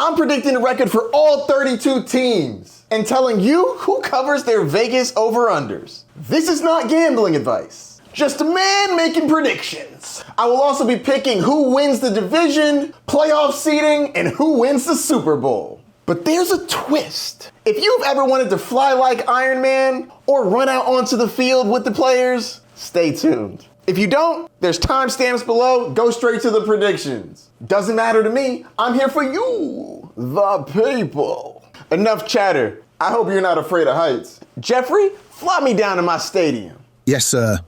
I'm predicting the record for all 32 teams and telling you who covers their Vegas over-unders. This is not gambling advice, just a man making predictions. I will also be picking who wins the division, playoff seeding, and who wins the Super Bowl. But there's a twist. If you've ever wanted to fly like Iron Man or run out onto the field with the players, stay tuned. If you don't, there's timestamps below. Go straight to the predictions. Doesn't matter to me. I'm here for you, the people. Enough chatter. I hope you're not afraid of heights. Geoffrey, fly me down to my stadium. Yes, sir.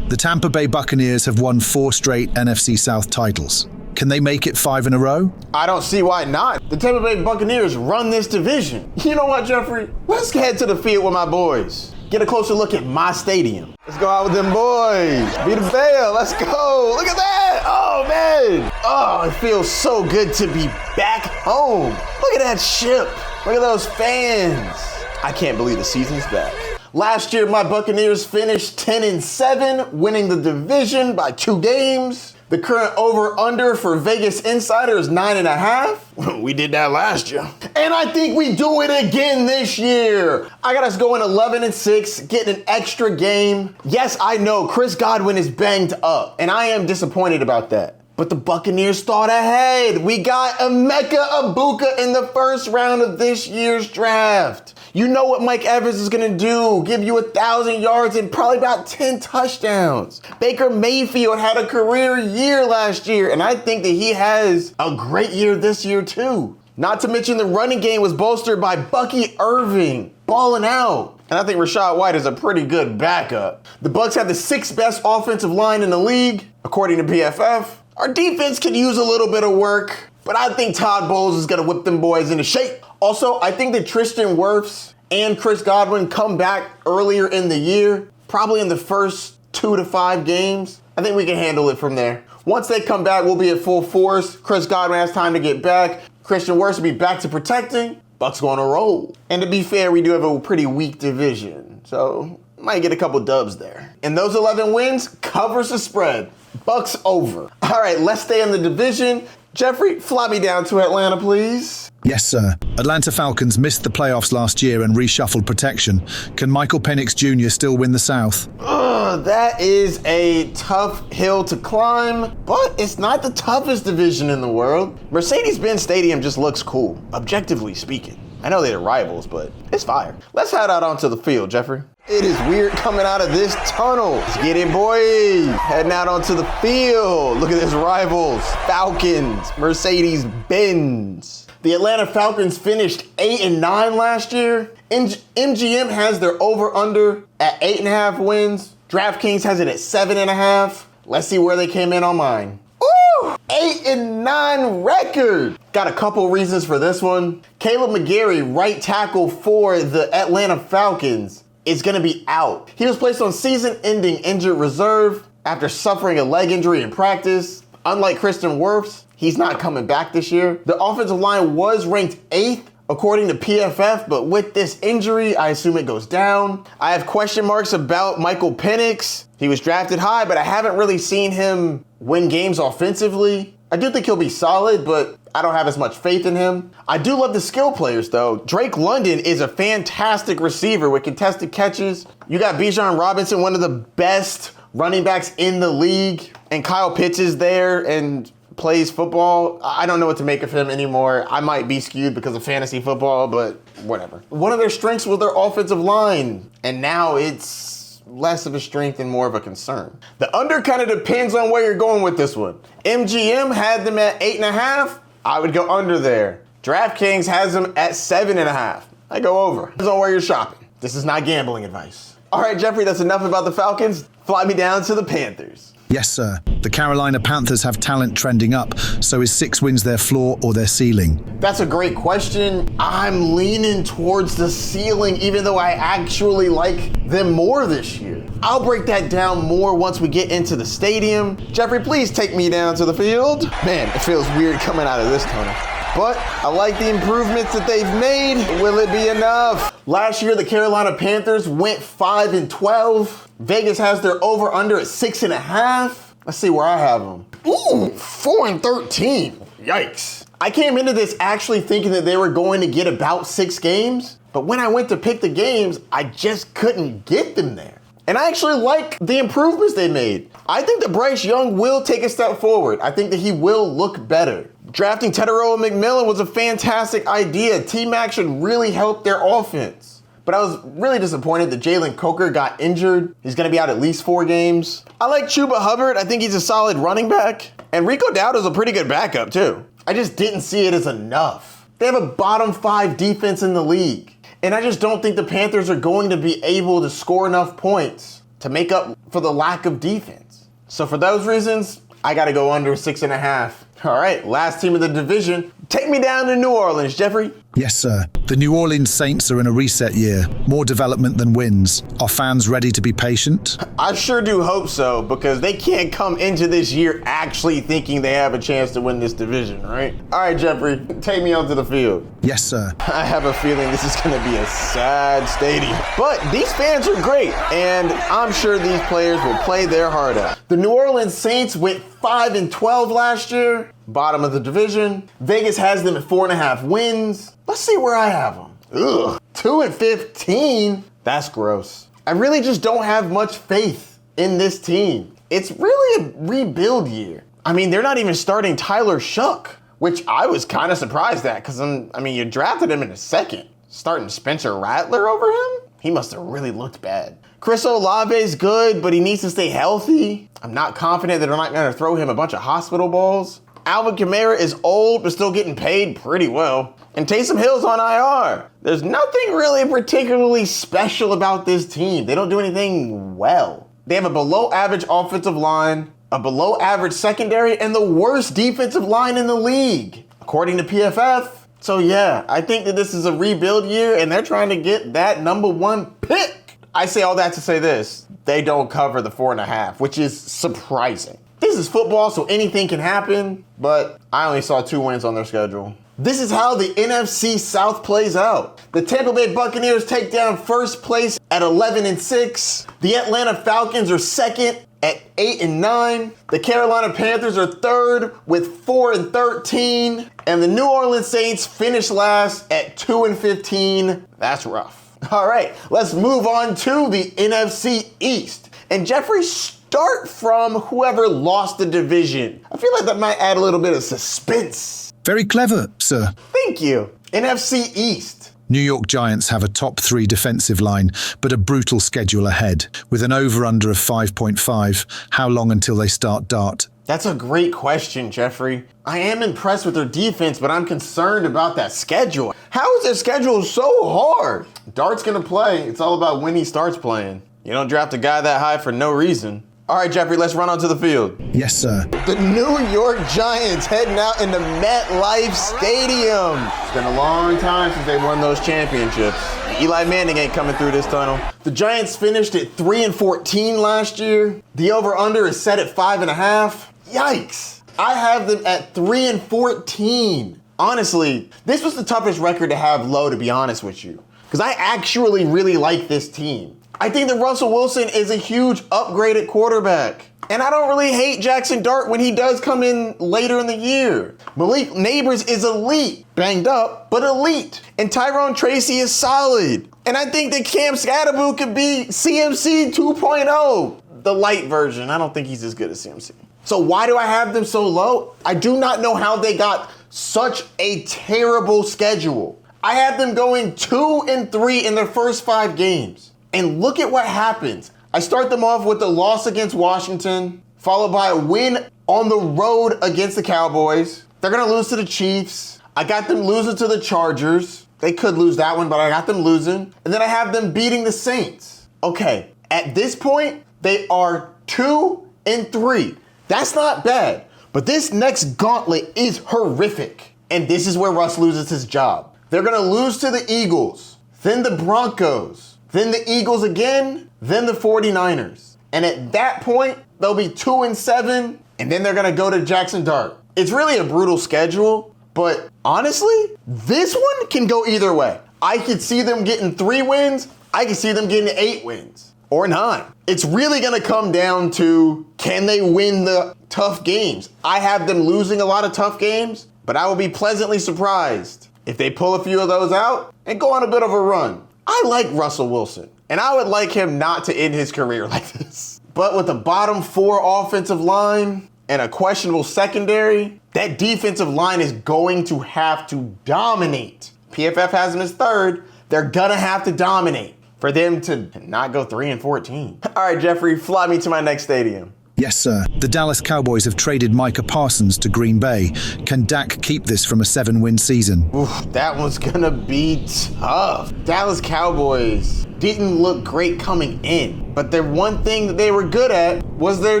The Tampa Bay Buccaneers have won 4 straight NFC South titles. Can they make it 5 in a row? I don't see why not. The Tampa Bay Buccaneers run this division. You know what, Geoffrey? Let's head to the field with my boys. Get a closer look at my stadium. Let's go out with them boys. Be the Veil. Let's go. Look at that. Oh, man. Oh, it feels so good to be back home. Look at that ship. Look at those fans. I can't believe the season's back. Last year, my Buccaneers finished 10-7, winning the division by 2 games. The current over-under for Vegas Insider is 9.5. We did that last year. And I think we do it again this year. I got us going 11-6, getting an extra game. Yes, I know Chris Godwin is banged up, and I am disappointed about that. But the Buccaneers thought ahead. We got Emeka Egbuka in the first round of this year's draft. You know what Mike Evans is gonna do, give you 1,000 yards and probably about 10 touchdowns. Baker Mayfield had a career year last year, and I think that he has a great year this year too. Not to mention the running game was bolstered by Bucky Irving, balling out. And I think Rachaad White is a pretty good backup. The Bucs have the 6th best offensive line in the league, according to PFF. Our defense could use a little bit of work, but I think Todd Bowles is gonna whip them boys into shape. Also, I think that Tristan Wirfs and Chris Godwin come back earlier in the year, probably in the first 2 to 5 games. I think we can handle it from there. Once they come back, we'll be at full force. Chris Godwin has time to get back. Christian Wirfs will be back to protecting. Bucs going to roll. And to be fair, we do have a pretty weak division, so might get a couple dubs there. And those 11 wins covers the spread. Bucs over. All right, let's stay in the division. Geoffrey, fly me down to Atlanta, please. Yes, sir. Atlanta Falcons missed the playoffs last year and reshuffled protection. Can Michael Penix Jr. still win the South? That is a tough hill to climb, but it's not the toughest division in the world. Mercedes-Benz Stadium just looks cool, objectively speaking. I know they're rivals, but it's fire. Let's head out onto the field, Geoffrey. It is weird coming out of this tunnel. Let's get it, boys. Heading out onto the field. Look at this rivals. Falcons, Mercedes-Benz. The Atlanta Falcons finished 8-9 last year. MGM has their over-under at 8.5 wins. DraftKings has it at 7.5. Let's see where they came in on mine. Ooh, 8-9 record. Got a couple reasons for this one. Caleb McGarry, right tackle for the Atlanta Falcons, is going to be out. He was placed on season-ending injured reserve after suffering a leg injury in practice. Unlike Christian Wirfs, he's not coming back this year. The offensive line was ranked 8th according to PFF, but with this injury, I assume it goes down. I have question marks about Michael Penix. He was drafted high, but I haven't really seen him win games offensively. I do think he'll be solid, but I don't have as much faith in him. I do love the skill players, though. Drake London is a fantastic receiver with contested catches. You got Bijan Robinson, one of the best running backs in the league, and Kyle Pitts is there and plays football. I don't know what to make of him anymore. I might be skewed because of fantasy football, but whatever. One of their strengths was their offensive line, and now it's less of a strength and more of a concern. The under kind of depends on where you're going with this one. MGM had them at 8.5. I would go under there. DraftKings has them at 7.5. I go over. Depends on where you're shopping. This is not gambling advice. All right, Geoffrey, that's enough about the Falcons. Fly me down to the Panthers. Yes, sir. The Carolina Panthers have talent trending up, so is 6 wins their floor or their ceiling? That's a great question. I'm leaning towards the ceiling, even though I actually like them more this year. I'll break that down more once we get into the stadium. Geoffrey, please take me down to the field. Man, it feels weird coming out of this tunnel. But I like the improvements that they've made. Will it be enough? Last year, the Carolina Panthers went 5-12. Vegas has their over-under at 6.5. Let's see where I have them. Ooh, 4-13. Yikes. I came into this actually thinking that they were going to get about 6 games, but when I went to pick the games, I just couldn't get them there. And I actually like the improvements they made. I think that Bryce Young will take a step forward. I think that he will look better. Drafting Tetairoa McMillan was a fantastic idea. T-Mac should really help their offense. But I was really disappointed that Jalen Coker got injured. He's going to be out at least 4 games. I like Chuba Hubbard. I think he's a solid running back. And Rico Dowdle's a pretty good backup too. I just didn't see it as enough. They have a bottom 5 defense in the league. And I just don't think the Panthers are going to be able to score enough points to make up for the lack of defense. So for those reasons, I got to go under 6.5. All right, last team of the division. Take me down to New Orleans, Geoffrey. Yes, sir. The New Orleans Saints are in a reset year. More development than wins. Are fans ready to be patient? I sure do hope so, because they can't come into this year actually thinking they have a chance to win this division, right? All right, Geoffrey, take me onto the field. Yes, sir. I have a feeling this is going to be a sad stadium. But these fans are great, and I'm sure these players will play their heart out. The New Orleans Saints went 5-12 last year, bottom of the division. Vegas has them at 4.5 wins. Let's see where I have them. Ugh, 2-15? That's gross. I really just don't have much faith in this team. It's really a rebuild year. I mean, they're not even starting Tyler Shough, which I was kind of surprised at, because you drafted him in a second. Starting Spencer Rattler over him? He must have really looked bad. Chris Olave's good, but he needs to stay healthy. I'm not confident that they're not going to throw him a bunch of hospital balls. Alvin Kamara is old, but still getting paid pretty well. And Taysom Hill's on IR. There's nothing really particularly special about this team. They don't do anything well. They have a below average offensive line, a below average secondary, and the worst defensive line in the league, according to PFF. So yeah, I think that this is a rebuild year, and they're trying to get that number 1 pick. I say all that to say this. They don't cover the 4.5, which is surprising. This is football, so anything can happen, but I only saw 2 wins on their schedule. This is how the NFC South plays out. The Tampa Bay Buccaneers take down first place at 11-6. The Atlanta Falcons are second at 8-9. The Carolina Panthers are third with 4-13. And the New Orleans Saints finish last at 2-15. That's rough. All right, let's move on to the NFC East. And Geoffrey, start from whoever lost the division. I feel like that might add a little bit of suspense. Very clever, sir. Thank you. NFC East. New York Giants have a top 3 defensive line, but a brutal schedule ahead. With an over-under of 5.5, how long until they start Dart? That's a great question, Geoffrey. I am impressed with their defense, but I'm concerned about that schedule. How is their schedule so hard? Dart's gonna play. It's all about when he starts playing. You don't draft a guy that high for no reason. All right, Geoffrey, let's run onto the field. Yes, sir. The New York Giants heading out into MetLife Stadium. It's been a long time since they won those championships. Eli Manning ain't coming through this tunnel. The Giants finished at 3-14 last year. The over-under is set at 5.5. Yikes. I have them at 3-14. Honestly, this was the toughest record to have low, to be honest with you, because I actually really like this team. I think that Russell Wilson is a huge upgrade at quarterback. And I don't really hate Jackson Dart when he does come in later in the year. Malik Neighbors is elite. Banged up, but elite. And Tyrone Tracy is solid. And I think that Cam Scatterboo could be CMC 2.0. The light version. I don't think he's as good as CMC. So why do I have them so low? I do not know how they got such a terrible schedule. I have them going 2-3 in their first 5 games. And look at what happens. I start them off with a loss against Washington, followed by a win on the road against the Cowboys. They're gonna lose to the Chiefs. I got them losing to the Chargers. They could lose that one, but I got them losing. And then I have them beating the Saints. Okay, at this point, they are 2-3. That's not bad, but this next gauntlet is horrific. And this is where Russ loses his job. They're gonna lose to the Eagles, then the Broncos, then the Eagles again, then the 49ers. And at that point, they'll be 2-7, and then they're gonna go to Jackson Dart. It's really a brutal schedule, but honestly, this one can go either way. I could see them getting 3 wins, I could see them getting 8 wins, or 9. It's really gonna come down to, can they win the tough games? I have them losing a lot of tough games, but I will be pleasantly surprised if they pull a few of those out and go on a bit of a run. I like Russell Wilson, and I would like him not to end his career like this. But with a bottom 4 offensive line and a questionable secondary, that defensive line is going to have to dominate. PFF has them as 3rd. They're gonna have to dominate for them to not go 3-14. All right, Geoffrey, fly me to my next stadium. Yes, sir. The Dallas Cowboys have traded Micah Parsons to Green Bay. Can Dak keep this from a 7-win season? Oof, that one's gonna be tough. Dallas Cowboys didn't look great coming in, but the one thing that they were good at was their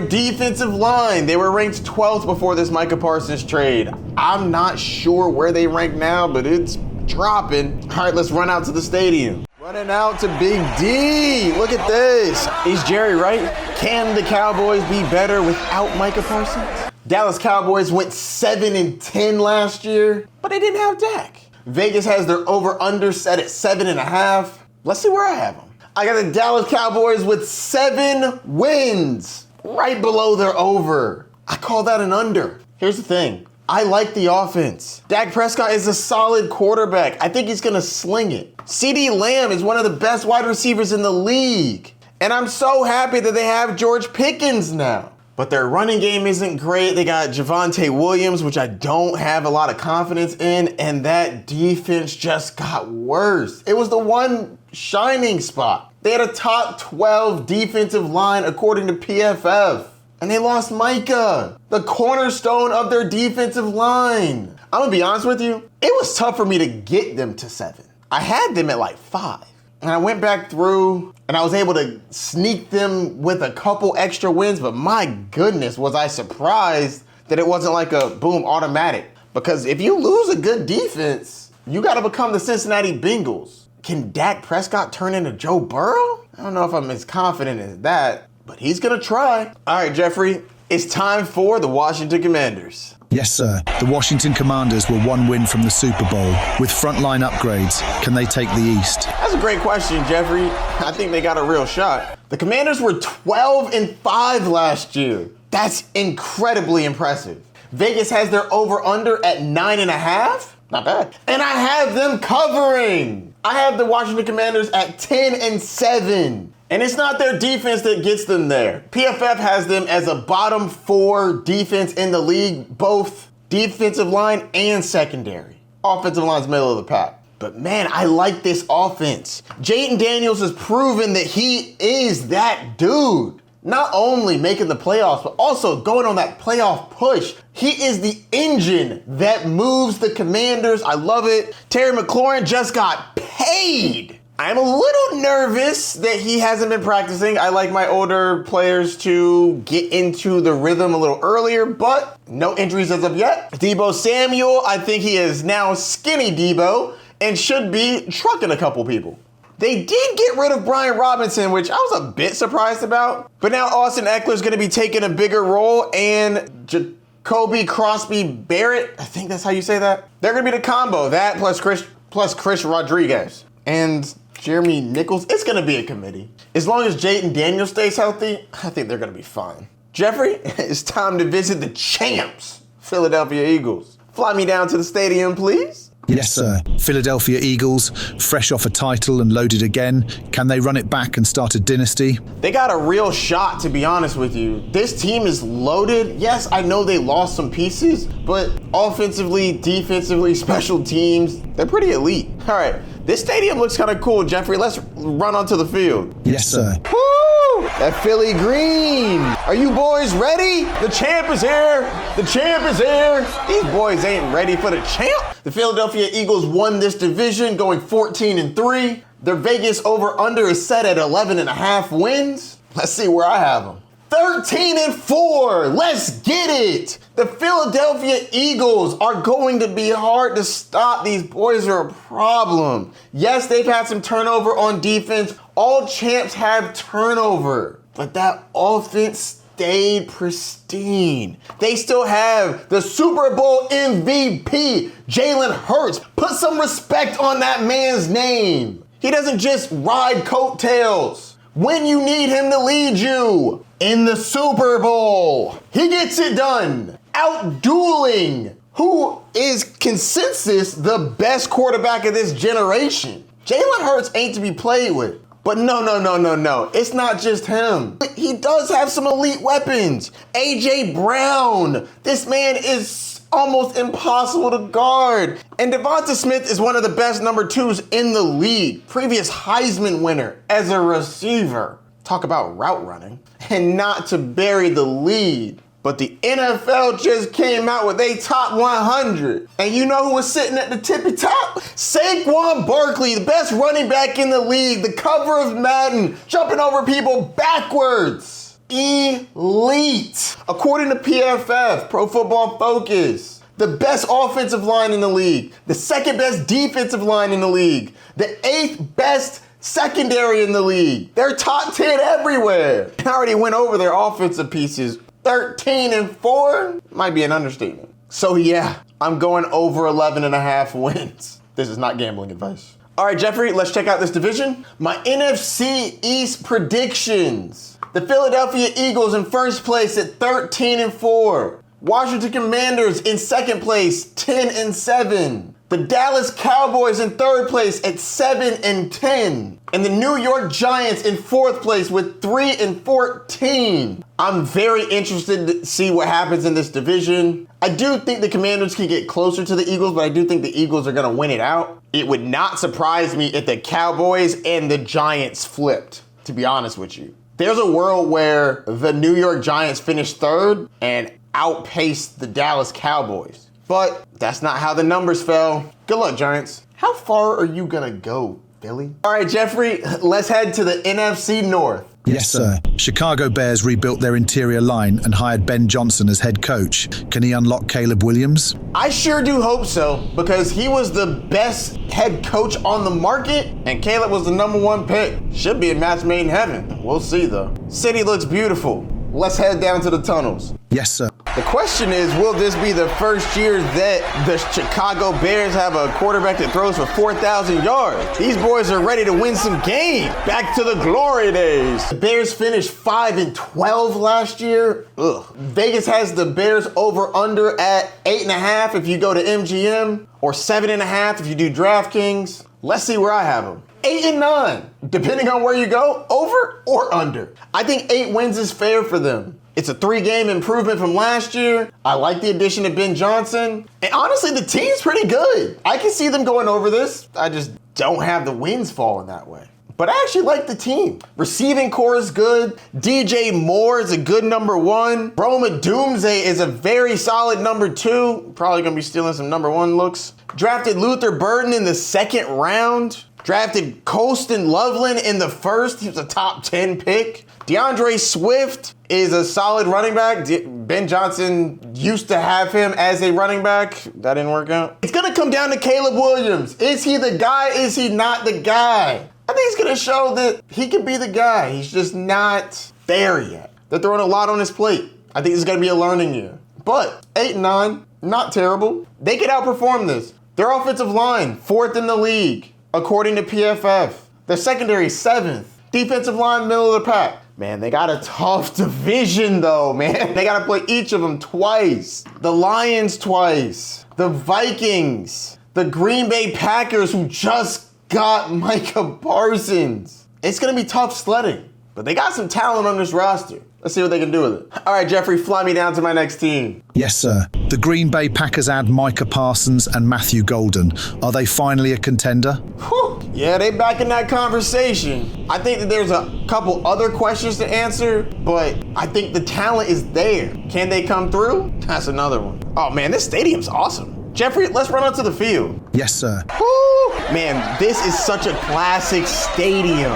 defensive line. They were ranked 12th before this Micah Parsons trade. I'm not sure where they rank now, but it's dropping. All right, let's run out to the stadium. Running out to Big D. Look at this. Is Jerry right? Can the Cowboys be better without Micah Parsons? Dallas Cowboys went 7-10 last year, but they didn't have Dak. Vegas has their over-under set at 7.5. Let's see where I have them. I got the Dallas Cowboys with 7 wins, right below their over. I call that an under. Here's the thing. I like the offense. Dak Prescott is a solid quarterback. I think he's gonna sling it. CeeDee Lamb is one of the best wide receivers in the league. And I'm so happy that they have George Pickens now. But their running game isn't great. They got Javonte Williams, which I don't have a lot of confidence in. And that defense just got worse. It was the one shining spot. They had a top 12 defensive line according to PFF. And they lost Micah, the cornerstone of their defensive line. I'm gonna be honest with you, it was tough for me to get them to 7. I had them at like 5. And I went back through and I was able to sneak them with a couple extra wins, but my goodness, was I surprised that it wasn't like a boom automatic. Because if you lose a good defense, you gotta become the Cincinnati Bengals. Can Dak Prescott turn into Joe Burrow? I don't know if I'm as confident as that, but he's gonna try. All right, Geoffrey, it's time for the Washington Commanders. Yes, sir. The Washington Commanders were 1 win from the Super Bowl. With frontline upgrades, can they take the East? That's a great question, Geoffrey. I think they got a real shot. The Commanders were 12-5 last year. That's incredibly impressive. Vegas has their over-under at 9.5. Not bad. And I have them covering. I have the Washington Commanders at 10-7. And it's not their defense that gets them there. PFF has them as a bottom 4 defense in the league, both defensive line and secondary. Offensive line's middle of the pack. But man, I like this offense. Jaden Daniels has proven that he is that dude. Not only making the playoffs, but also going on that playoff push. He is the engine that moves the Commanders. I love it. Terry McLaurin just got paid. I'm a little nervous that he hasn't been practicing. I like my older players to get into the rhythm a little earlier, but no injuries as of yet. Deebo Samuel, I think he is now skinny Deebo and should be trucking a couple people. They did get rid of Brian Robinson, which I was a bit surprised about, but now Austin Eckler's gonna be taking a bigger role, and Jacoby Crosby Barrett, I think that's how you say that. They're gonna be the combo, that plus Chris Rodriguez. And Jeremy Nichols, it's gonna be a committee. As long as Jaden Daniels stays healthy, I think they're gonna be fine. Geoffrey, it's time to visit the champs, Philadelphia Eagles. Fly me down to the stadium, please. Yes, sir. Philadelphia Eagles, fresh off a title and loaded again. Can they run it back and start a dynasty? They got a real shot, to be honest with you. This team is loaded. Yes, I know they lost some pieces, but offensively, defensively, special teams, they're pretty elite. All right, this stadium looks kind of cool, Geoffrey. Let's run onto the field. Yes, sir. Woo! That Philly green. Are you boys ready? The champ is here. The champ is here. These boys ain't ready for the champ. The Philadelphia Eagles won this division, going 14-3. Their Vegas over-under is set at 11.5 wins. Let's see where I have them. 13-4. Let's get it. The Philadelphia Eagles are going to be hard to stop. These boys are a problem. Yes, they've had some turnover on defense. All champs have turnover, but that offense stayed pristine. They still have the Super Bowl MVP, Jalen Hurts. Put some respect on that man's name. He doesn't just ride coattails. When you need him to lead you in the Super Bowl, he gets it done. Out-dueling who is consensus the best quarterback of this generation. Jalen Hurts ain't to be played with. But no. It's not just him. He does have some elite weapons. A.J. Brown. This man is almost impossible to guard. And Devonta Smith is one of the best number 2s in the league. Previous Heisman winner as a receiver. Talk about route running. And not to bury the lead, but the NFL just came out with a top 100. And you know who was sitting at the tippy top? Saquon Barkley, the best running back in the league, the cover of Madden, jumping over people backwards. Elite. According to PFF, Pro Football Focus, the best offensive line in the league, the second best defensive line in the league, the 8th best secondary in the league. They're top 10 everywhere. I already went over their offensive pieces. 13-4 might be an understatement. So yeah, I'm going over 11.5 wins. This is not gambling advice. All right, Geoffrey, let's check out this division. My NFC East predictions. The Philadelphia Eagles in first place at 13-4. Washington Commanders in second place, 10-7. The Dallas Cowboys in third place at 7-10. And the New York Giants in fourth place with 3-14. I'm very interested to see what happens in this division. I do think the Commanders can get closer to the Eagles, but I do think the Eagles are going to win it out. It would not surprise me if the Cowboys and the Giants flipped, to be honest with you. There's a world where the New York Giants finish third and outpace the Dallas Cowboys. But that's not how the numbers fell. Good luck, Giants. How far are you gonna go, Philly? All right, Geoffrey, let's head to the NFC North. Yes, sir. Chicago Bears rebuilt their interior line and hired Ben Johnson as head coach. Can he unlock Caleb Williams? I sure do hope so, because he was the best head coach on the market, and Caleb was the number 1 pick. Should be a match made in heaven. We'll see, though. City looks beautiful. Let's head down to the tunnels. Yes, sir. The question is, will this be the first year that the Chicago Bears have a quarterback that throws for 4,000 yards? These boys are ready to win some games. Back to the glory days. The Bears finished 5-12 last year. Ugh. Vegas has the Bears over under at 8.5 if you go to MGM, or 7.5 if you do DraftKings. Let's see where I have them. 8-9, depending on where you go, over or under. I think 8 wins is fair for them. It's a 3-game improvement from last year. I like the addition of Ben Johnson. And honestly, the team's pretty good. I can see them going over this. I just don't have the wins falling that way. But I actually like the team. Receiving core is good. DJ Moore is a good number 1. Rome Odunze is a very solid number 2. Probably gonna be stealing some number 1 looks. Drafted Luther Burden in the 2nd round. Drafted Colston Loveland in the 1st. He was a top 10 pick. DeAndre Swift is a solid running back. Ben Johnson used to have him as a running back. That didn't work out. It's gonna come down to Caleb Williams. Is he the guy? Is he not the guy? I think he's gonna show that he can be the guy. He's just not there yet. They're throwing a lot on his plate. I think this is gonna be a learning year. But 8-9, not terrible. They could outperform this. Their offensive line, 4th in the league, according to PFF. Their secondary, 7th. Defensive line, middle of the pack. Man, they got a tough division though, man. They gotta play each of them twice. The Lions twice. The Vikings. The Green Bay Packers, who just got Micah Parsons. It's gonna be tough sledding, but they got some talent on this roster. Let's see what they can do with it. All right, Geoffrey, fly me down to my next team. Yes, sir. The Green Bay Packers add Micah Parsons and Matthew Golden. Are they finally a contender? Whew. Yeah, they back in that conversation. I think that there's a couple other questions to answer, but I think the talent is there. Can they come through? That's another one. Oh man, this stadium's awesome. Geoffrey, let's run onto the field. Yes, sir. Woo! Man, this is such a classic stadium.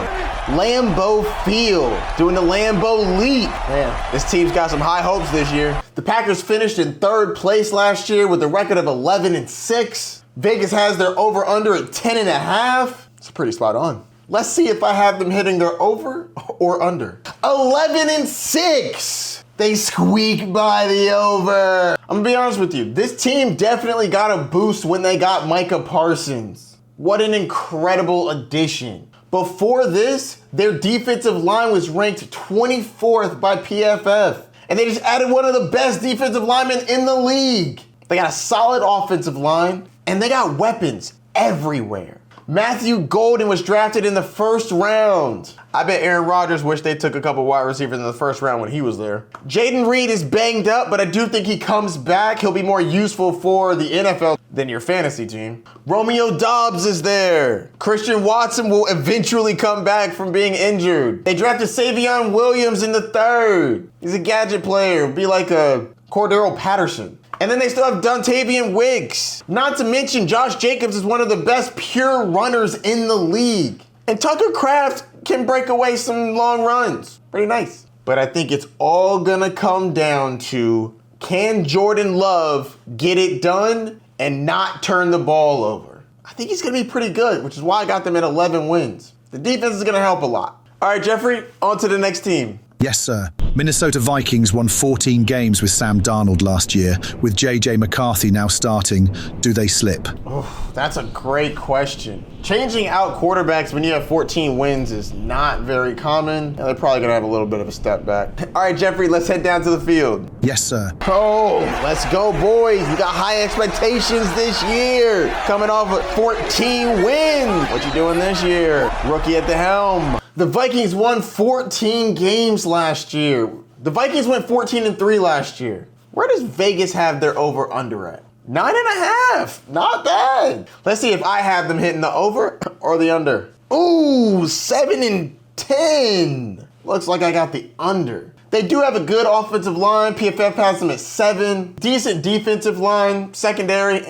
Lambeau Field, doing the Lambeau Leap. Man, this team's got some high hopes this year. The Packers finished in 3rd place last year with a record of 11-6. Vegas has their over-under at 10.5. It's pretty spot on. Let's see if I have them hitting their over or under. 11-6. They squeak by the over. I'm gonna be honest with you. This team definitely got a boost when they got Micah Parsons. What an incredible addition. Before this, their defensive line was ranked 24th by PFF. And they just added one of the best defensive linemen in the league. They got a solid offensive line, and they got weapons everywhere. Matthew Golden was drafted in the first round. I bet Aaron Rodgers wished they took a couple wide receivers in the first round when he was there. Jaden Reed is banged up, but I do think he comes back. He'll be more useful for the NFL than your fantasy team. Romeo Doubs is there. Christian Watson will eventually come back from being injured. They drafted Savion Williams in the third. He's a gadget player. Be like a Cordero Patterson. And then they still have Dontavian Wicks. Not to mention Josh Jacobs is one of the best pure runners in the league. And Tucker Kraft can break away some long runs. Pretty nice. But I think it's all gonna come down to, can Jordan Love get it done and not turn the ball over? I think he's gonna be pretty good, which is why I got them at 11 wins. The defense is gonna help a lot. All right, Geoffrey, on to the next team. Yes, sir. Minnesota Vikings won 14 games with Sam Darnold last year. With J.J. McCarthy now starting, do they slip? Oh, that's a great question. Changing out quarterbacks when you have 14 wins is not very common. And they're probably going to have a little bit of a step back. All right, Geoffrey, let's head down to the field. Yes, sir. Oh, let's go, boys. We got high expectations this year. Coming off of 14 wins. What you doing this year? Rookie at the helm. The Vikings won 14 games last year. The Vikings went 14-3 last year. Where does Vegas have their over-under at? 9.5. Not bad. Let's see if I have them hitting the over or the under. Ooh, 7-10. Looks like I got the under. They do have a good offensive line. PFF has them at 7. Decent defensive line. Secondary,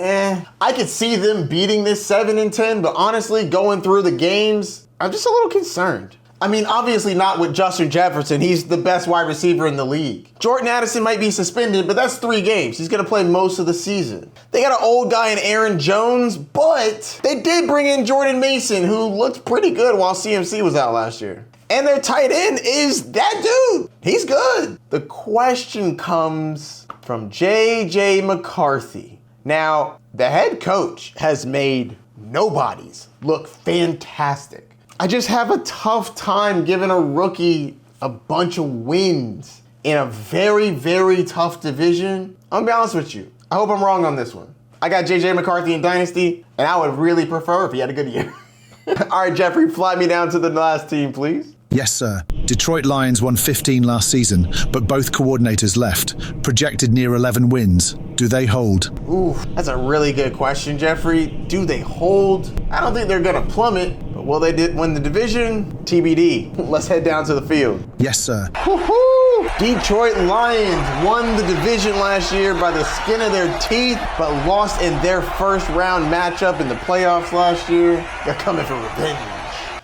I could see them beating this 7-10, but honestly, going through the games, I'm just a little concerned. I mean, obviously not with Justin Jefferson. He's the best wide receiver in the league. Jordan Addison might be suspended, but that's 3 games. He's going to play most of the season. They got an old guy in Aaron Jones, but they did bring in Jordan Mason, who looked pretty good while CMC was out last year. And their tight end is that dude. He's good. The question comes from J.J. McCarthy. Now, the head coach has made nobodies look fantastic. I just have a tough time giving a rookie a bunch of wins in a very, very tough division. I'm gonna be honest with you. I hope I'm wrong on this one. I got J.J. McCarthy in Dynasty, and I would really prefer if he had a good year. All right, Geoffrey, fly me down to the last team, please. Yes, sir. Detroit Lions won 15 last season, but both coordinators left. Projected near 11 wins. Do they hold? Ooh, that's a really good question, Geoffrey. Do they hold? I don't think they're gonna plummet, but will they win the division? TBD. Let's head down to the field. Yes, sir. Woo-hoo! Detroit Lions won the division last year by the skin of their teeth, but lost in their first round matchup in the playoffs last year. They're coming for revenge.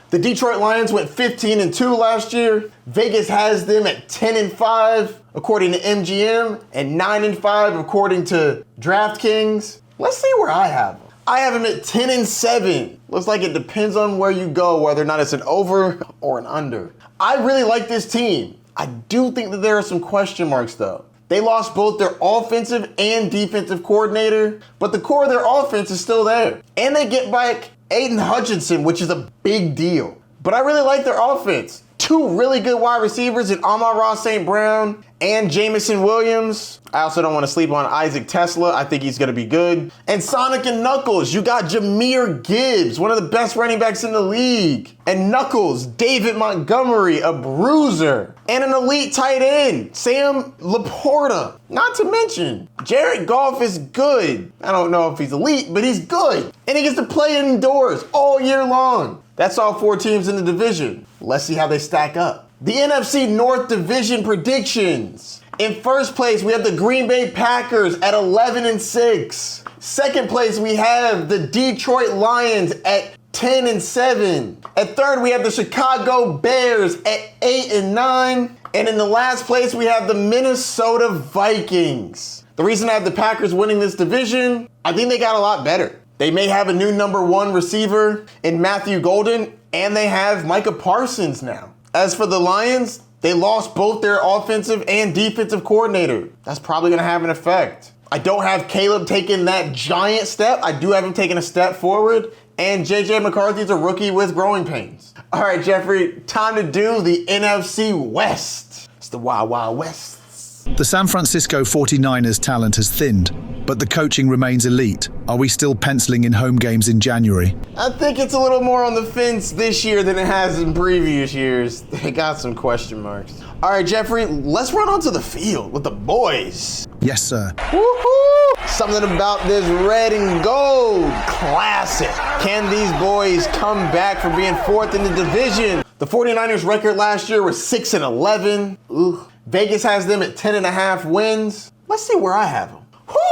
The Detroit Lions went 15-2 last year. Vegas has them at 10-5 according to MGM and 9-5 according to DraftKings. Let's see where I have them. I have them at 10-7. Looks like it depends on where you go, whether or not it's an over or an under. I really like this team. I do think that there are some question marks though. They lost both their offensive and defensive coordinator, but the core of their offense is still there. And they get back Aiden Hutchinson, which is a big deal. But I really like their offense. 2 really good wide receivers in Amon-Ra St. Brown and Jamison Williams. I also don't want to sleep on Isaac Tesla. I think he's going to be good. And Sonic and Knuckles, you got Jahmyr Gibbs, one of the best running backs in the league. And Knuckles, David Montgomery, a bruiser. And an elite tight end, Sam Laporta. Not to mention, Jared Goff is good. I don't know if he's elite, but he's good. And he gets to play indoors all year long. That's all 4 teams in the division. Let's see how they stack up. The NFC North division predictions. In first place, we have the Green Bay Packers at 11-6. Second place, we have the Detroit Lions at 10-7. At third, we have the Chicago Bears at 8-9. And in the last place, we have the Minnesota Vikings. The reason I have the Packers winning this division, I think they got a lot better. They may have a new number 1 receiver in Matthew Golden, and they have Micah Parsons now. As for the Lions, they lost both their offensive and defensive coordinator. That's probably going to have an effect. I don't have Caleb taking that giant step. I do have him taking a step forward, and J.J. McCarthy's a rookie with growing pains. All right, Geoffrey, time to do the NFC West. It's the Wild Wild West. The San Francisco 49ers talent has thinned, but the coaching remains elite. Are we still penciling in home games in January? I think it's a little more on the fence this year than it has in previous years. They got some question marks. All right, Geoffrey, let's run onto the field with the boys. Yes, sir. Woohoo! Something about this red and gold. Classic. Can these boys come back from being fourth in the division? The 49ers record last year was 6-11. Ooh. Vegas has them at 10.5 wins. Let's see where I have them.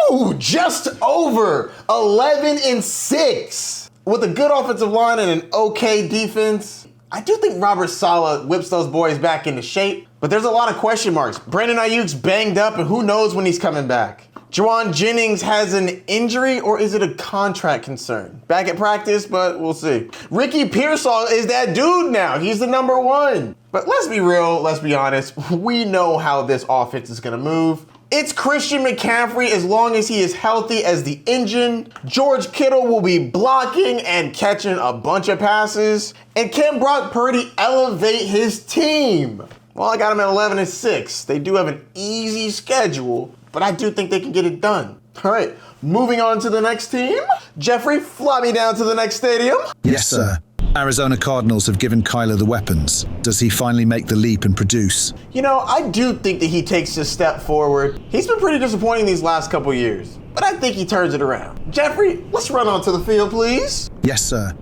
Whoo! Just over 11-6. With a good offensive line and an okay defense, I do think Robert Saleh whips those boys back into shape, but there's a lot of question marks. Brandon Ayuk's banged up, and who knows when he's coming back. Juwan Jennings has an injury, or is it a contract concern? Back at practice, but we'll see. Ricky Pearsall is that dude now. He's the number one. But let's be real, let's be honest. We know how this offense is going to move. It's Christian McCaffrey as long as he is healthy as the engine. George Kittle will be blocking and catching a bunch of passes. And can Brock Purdy elevate his team? Well, I got him at 11-6. They do have an easy schedule, but I do think they can get it done. All right, moving on to the next team. Geoffrey, fly me down to the next stadium. Yes, sir. Arizona Cardinals have given Kyler the weapons. Does he finally make the leap and produce? You know, I do think that he takes a step forward. He's been pretty disappointing these last couple years, but I think he turns it around. Geoffrey, let's run onto the field, please. Yes, sir.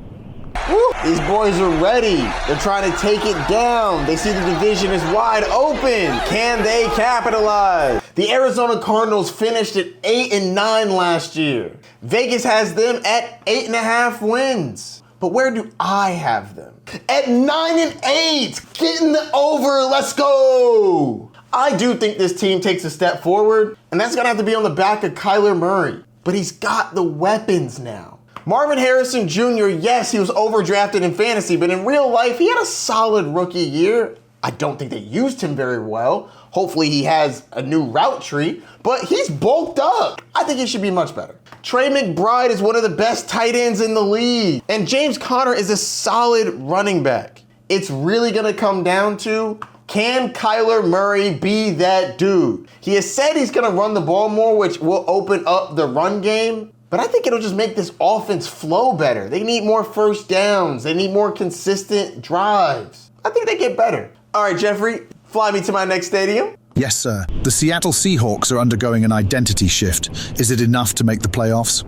Woo. These boys are ready. They're trying to take it down. They see the division is wide open. Can they capitalize? The Arizona Cardinals finished at 8-9 last year. Vegas has them at 8.5 wins. But where do I have them? At 9-8, getting the over, let's go. I do think this team takes a step forward, and that's gonna have to be on the back of Kyler Murray. But he's got the weapons now. Marvin Harrison Jr., yes, he was overdrafted in fantasy, but in real life, he had a solid rookie year. I don't think they used him very well. Hopefully he has a new route tree, but he's bulked up. I think he should be much better. Trey McBride is one of the best tight ends in the league, and James Conner is a solid running back. It's really gonna come down to, can Kyler Murray be that dude? He has said he's gonna run the ball more, which will open up the run game, but I think it'll just make this offense flow better. They need more first downs. They need more consistent drives. I think they get better. All right, Geoffrey, fly me to my next stadium. Yes, sir. The Seattle Seahawks are undergoing an identity shift. Is it enough to make the playoffs?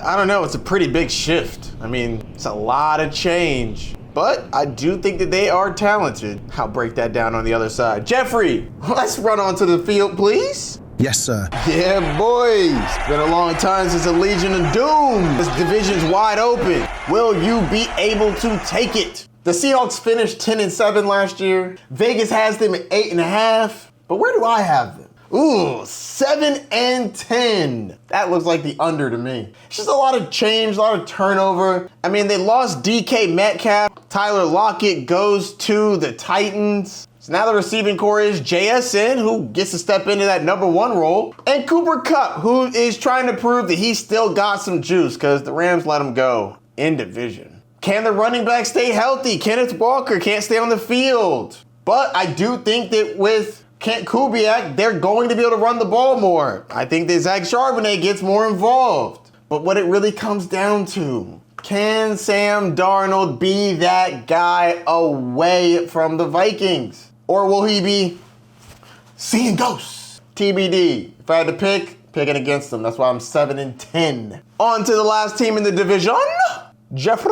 I don't know. It's a pretty big shift. I mean, it's a lot of change. But I do think that they are talented. I'll break that down on the other side. Geoffrey, let's run onto the field, please. Yes, sir. Yeah, boys. It's been a long time since a Legion of Doom. This division's wide open. Will you be able to take it? The Seahawks finished 10-7 last year. Vegas has them at 8.5. But where do I have them? Ooh, 7-10. That looks like the under to me. It's just a lot of change, a lot of turnover. I mean, they lost DK Metcalf. Tyler Lockett goes to the Titans. So now the receiving core is JSN, who gets to step into that number one role, and Cooper Kupp, who is trying to prove that he's still got some juice because the Rams let him go in division. Can the running back stay healthy? Kenneth Walker can't stay on the field. But I do think that with Kent Kubiak, they're going to be able to run the ball more. I think that Zach Charbonnet gets more involved. But what it really comes down to, can Sam Darnold be that guy away from the Vikings? Or will he be seeing ghosts? TBD. If I had to pick, picking against them. That's why I'm 7-10. On to the last team in the division. Geoffrey?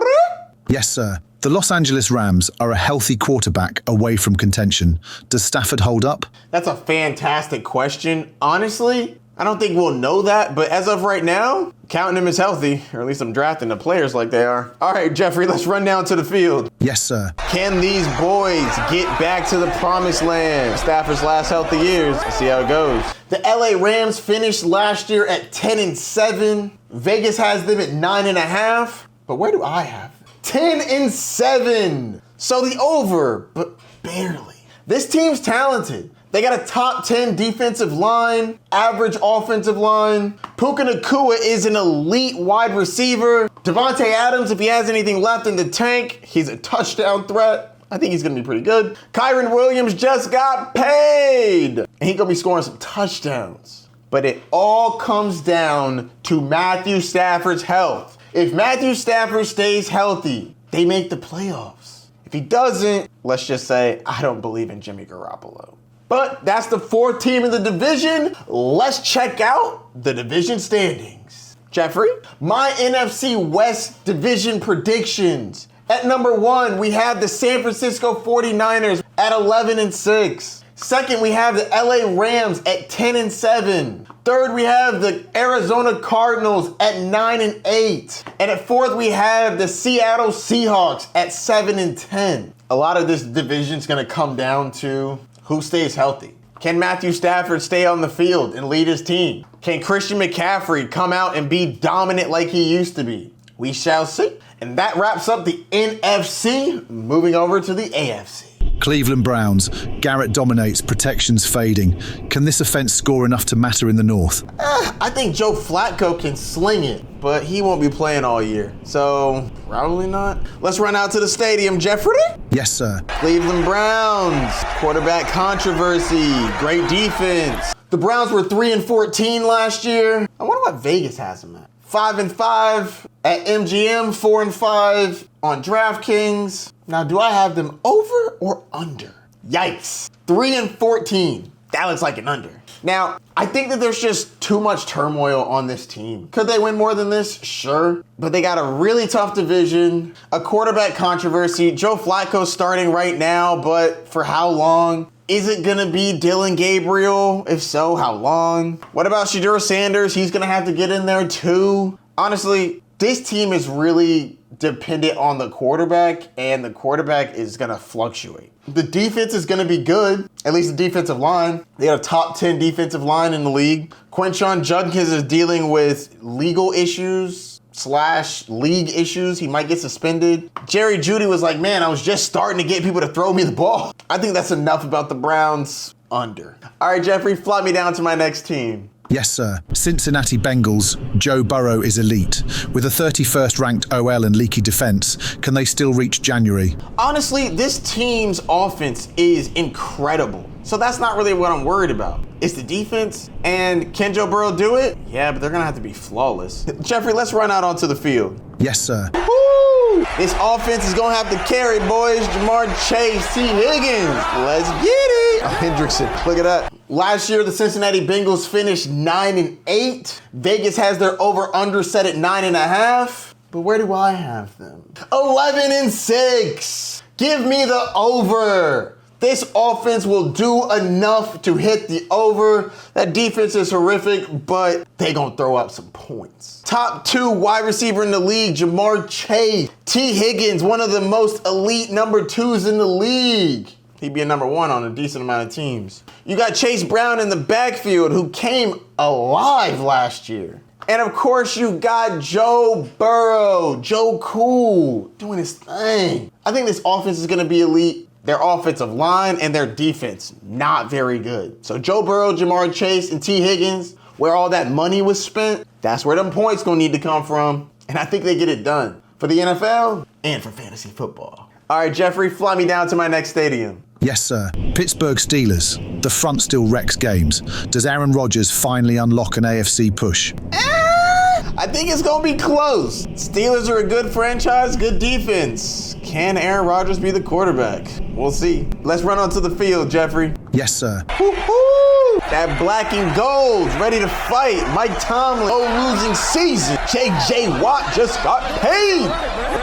Yes, sir. The Los Angeles Rams are a healthy quarterback away from contention. Does Stafford hold up? That's a fantastic question. Honestly, I don't think we'll know that, but as of right now, counting him as healthy, or at least I'm drafting the players like they are. All right, Geoffrey, let's run down to the field. Yes, sir. Can these boys get back to the promised land? Stafford's last healthy years. Let's see how it goes. The LA Rams finished last year at 10-7. Vegas has them at 9.5. But where do I have them? 10-7. So the over, but barely. This team's talented. They got a top 10 defensive line, average offensive line. Puka Nacua is an elite wide receiver. Devontae Adams, if he has anything left in the tank, he's a touchdown threat. I think he's going to be pretty good. Kyron Williams just got paid. And he's going to be scoring some touchdowns. But it all comes down to Matthew Stafford's health. If Matthew Stafford stays healthy, they make the playoffs. If he doesn't, let's just say, I don't believe in Jimmy Garoppolo. But that's the 4th team in the division. Let's check out the division standings. Geoffrey, my NFC West division predictions. At number 1, we have the San Francisco 49ers at 11-6. Second, we have the LA Rams at 10-7. Third, we have the Arizona Cardinals at 9-8. And at 4th, we have the Seattle Seahawks at 7-10. A lot of this division is going to come down to who stays healthy. Can Matthew Stafford stay on the field and lead his team? Can Christian McCaffrey come out and be dominant like he used to be? We shall see. And that wraps up the NFC. Moving over to the AFC. Cleveland Browns. Garrett dominates, protections fading. Can this offense score enough to matter in the North? I think Joe Flacco can sling it, but he won't be playing all year. So, probably not. Let's run out to the stadium, Geoffrey. Yes, sir. Cleveland Browns. Quarterback controversy. Great defense. The Browns were 3-14 last year. I wonder what Vegas has them at. 5-5 at MGM, 4-5 on DraftKings. Now, do I have them over or under? Yikes. 3-14. That looks like an under. Now, I think that there's just too much turmoil on this team. Could they win more than this? Sure. But they got a really tough division, a quarterback controversy. Joe Flacco's starting right now, but for how long? Is it going to be Dylan Gabriel? If so, how long? What about Shedeur Sanders? He's going to have to get in there too. Honestly, this team is really dependent on the quarterback, and the quarterback is going to fluctuate. The defense is going to be good, at least the defensive line. They have a top 10 defensive line in the league. Quinshon Judkins is dealing with legal issues / league issues. He might get suspended. Jerry Jeudy was like, man, I was just starting to get people to throw me the ball. I think that's enough about the Browns. Under. All right, Geoffrey, fly me down to my next team. Yes, sir. Cincinnati Bengals. Joe Burrow is elite. With a 31st ranked OL and leaky defense, can they still reach January? Honestly, this team's offense is incredible. So that's not really what I'm worried about. It's the defense. And can Joe Burrow do it? Yeah, but they're going to have to be flawless. Geoffrey, let's run out onto the field. Yes, sir. Woo! This offense is going to have to carry, boys. Jamar Chase, T. Higgins. Let's get it. Hendrickson, look at that. Last year, the Cincinnati Bengals finished 9-8. Vegas has their over-under set at 9.5. But where do I have them? 11-6. Give me the over. This offense will do enough to hit the over. That defense is horrific, but they gonna throw up some points. Top 2 wide receiver in the league, Jamar Chase. T. Higgins, one of the most elite number 2s in the league. He'd be a number 1 on a decent amount of teams. You got Chase Brown in the backfield, who came alive last year. And of course, you got Joe Burrow, Joe Cool, doing his thing. I think this offense is gonna be elite. Their offensive line and their defense, not very good. So Joe Burrow, Jamar Chase, and T. Higgins, where all that money was spent, that's where them points gonna need to come from. And I think they get it done for the NFL and for fantasy football. All right, Geoffrey, fly me down to my next stadium. Yes, sir. Pittsburgh Steelers. The front still wrecks games. Does Aaron Rodgers finally unlock an AFC push? I think it's going to be close. Steelers are a good franchise, good defense. Can Aaron Rodgers be the quarterback? We'll see. Let's run onto the field, Geoffrey. Yes, sir. Woo-hoo! That black and gold, ready to fight. Mike Tomlin, no losing season. J.J. Watt just got paid.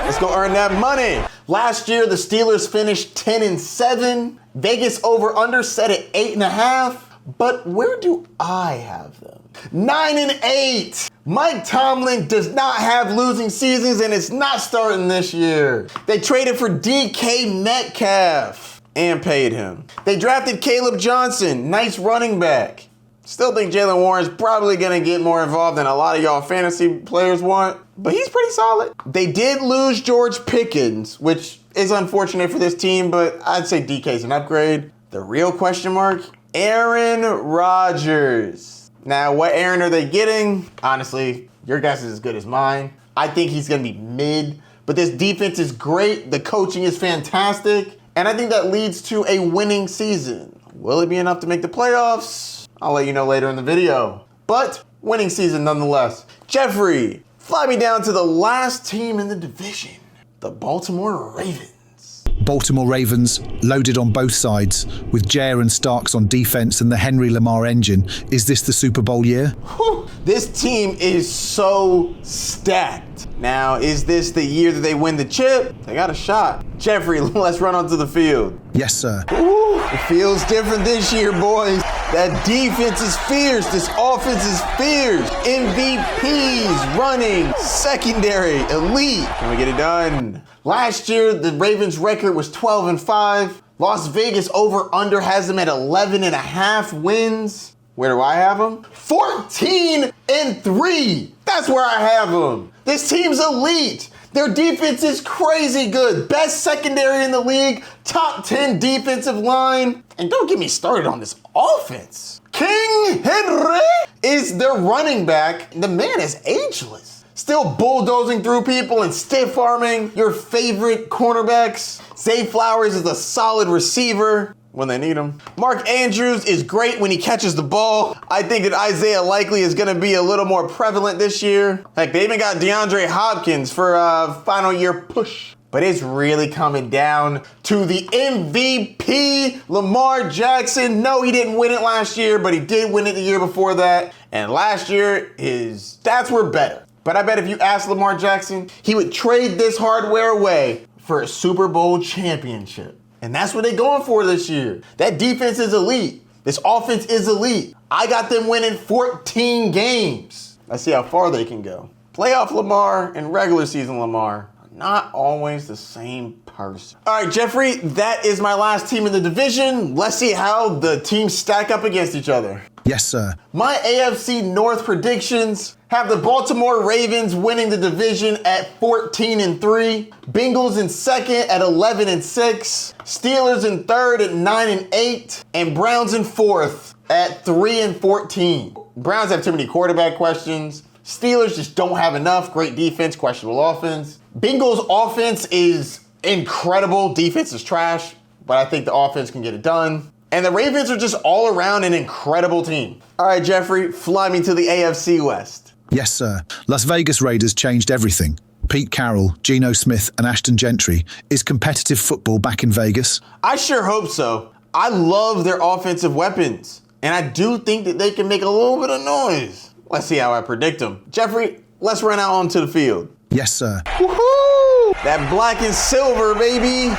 Let's go earn that money. Last year, the Steelers finished 10-7. Vegas over-under set at 8.5. But where do I have them? 9-8. Mike Tomlin does not have losing seasons, and it's not starting this year. They traded for DK Metcalf and paid him. They drafted Caleb Johnson, nice running back. Still think Jalen Warren's probably going to get more involved than a lot of y'all fantasy players want, but he's pretty solid. They did lose George Pickens, which is unfortunate for this team, but I'd say DK's an upgrade. The real question mark? Aaron Rodgers. Now, what Aaron are they getting? Honestly, your guess is as good as mine. I think he's going to be mid, but this defense is great. The coaching is fantastic. And I think that leads to a winning season. Will it be enough to make the playoffs? I'll let you know later in the video. But winning season nonetheless. Geoffrey, fly me down to the last team in the division, the Baltimore Ravens. Baltimore Ravens, loaded on both sides, with Jair and Starks on defense and the Henry Lamar engine. Is this the Super Bowl year? Whew. This team is so stacked. Now, is this the year that they win the chip? They got a shot. Geoffrey, let's run onto the field. Yes, sir. Ooh, it feels different this year, boys. That defense is fierce. This offense is fierce. MVPs running, secondary, elite. Can we get it done? Last year, the Ravens' record was 12-5. Las Vegas over-under has them at 11.5 wins. Where do I have them? 14-3. That's where I have them. This team's elite. Their defense is crazy good. Best secondary in the league. Top 10 defensive line. And don't get me started on this offense. King Henry is their running back. The man is ageless. Still bulldozing through people and stiff arming your favorite cornerbacks. Zay Flowers is a solid receiver when they need him. Mark Andrews is great when he catches the ball. I think that Isaiah Likely is going to be a little more prevalent this year. Heck, they even got DeAndre Hopkins for a final year push. But it's really coming down to the MVP, Lamar Jackson. No, he didn't win it last year, but he did win it the year before that. And last year, his stats were better. But I bet if you asked Lamar Jackson, he would trade this hardware away for a Super Bowl championship. And that's what they're going for this year. That defense is elite. This offense is elite. I got them winning 14 games. Let's see how far they can go. Playoff Lamar and regular season Lamar are not always the same person. All right, Geoffrey, that is my last team in the division. Let's see how the teams stack up against each other. Yes, sir. My AFC North predictions have the Baltimore Ravens winning the division at 14-3, Bengals in second at 11-6, Steelers in third at 9-8, and Browns in fourth at 3-14. Browns have too many quarterback questions. Steelers just don't have enough. Great defense, questionable offense. Bengals offense is incredible. Defense is trash, but I think the offense can get it done. And the Ravens are just all around an incredible team. All right, Geoffrey, fly me to the AFC West. Yes, sir. Las Vegas Raiders changed everything. Pete Carroll, Geno Smith, and Ashton Gentry. Is competitive football back in Vegas? I sure hope so. I love their offensive weapons, and I do think that they can make a little bit of noise. Let's see how I predict them. Geoffrey, let's run out onto the field. Yes, sir. Woohoo! That black and silver, baby.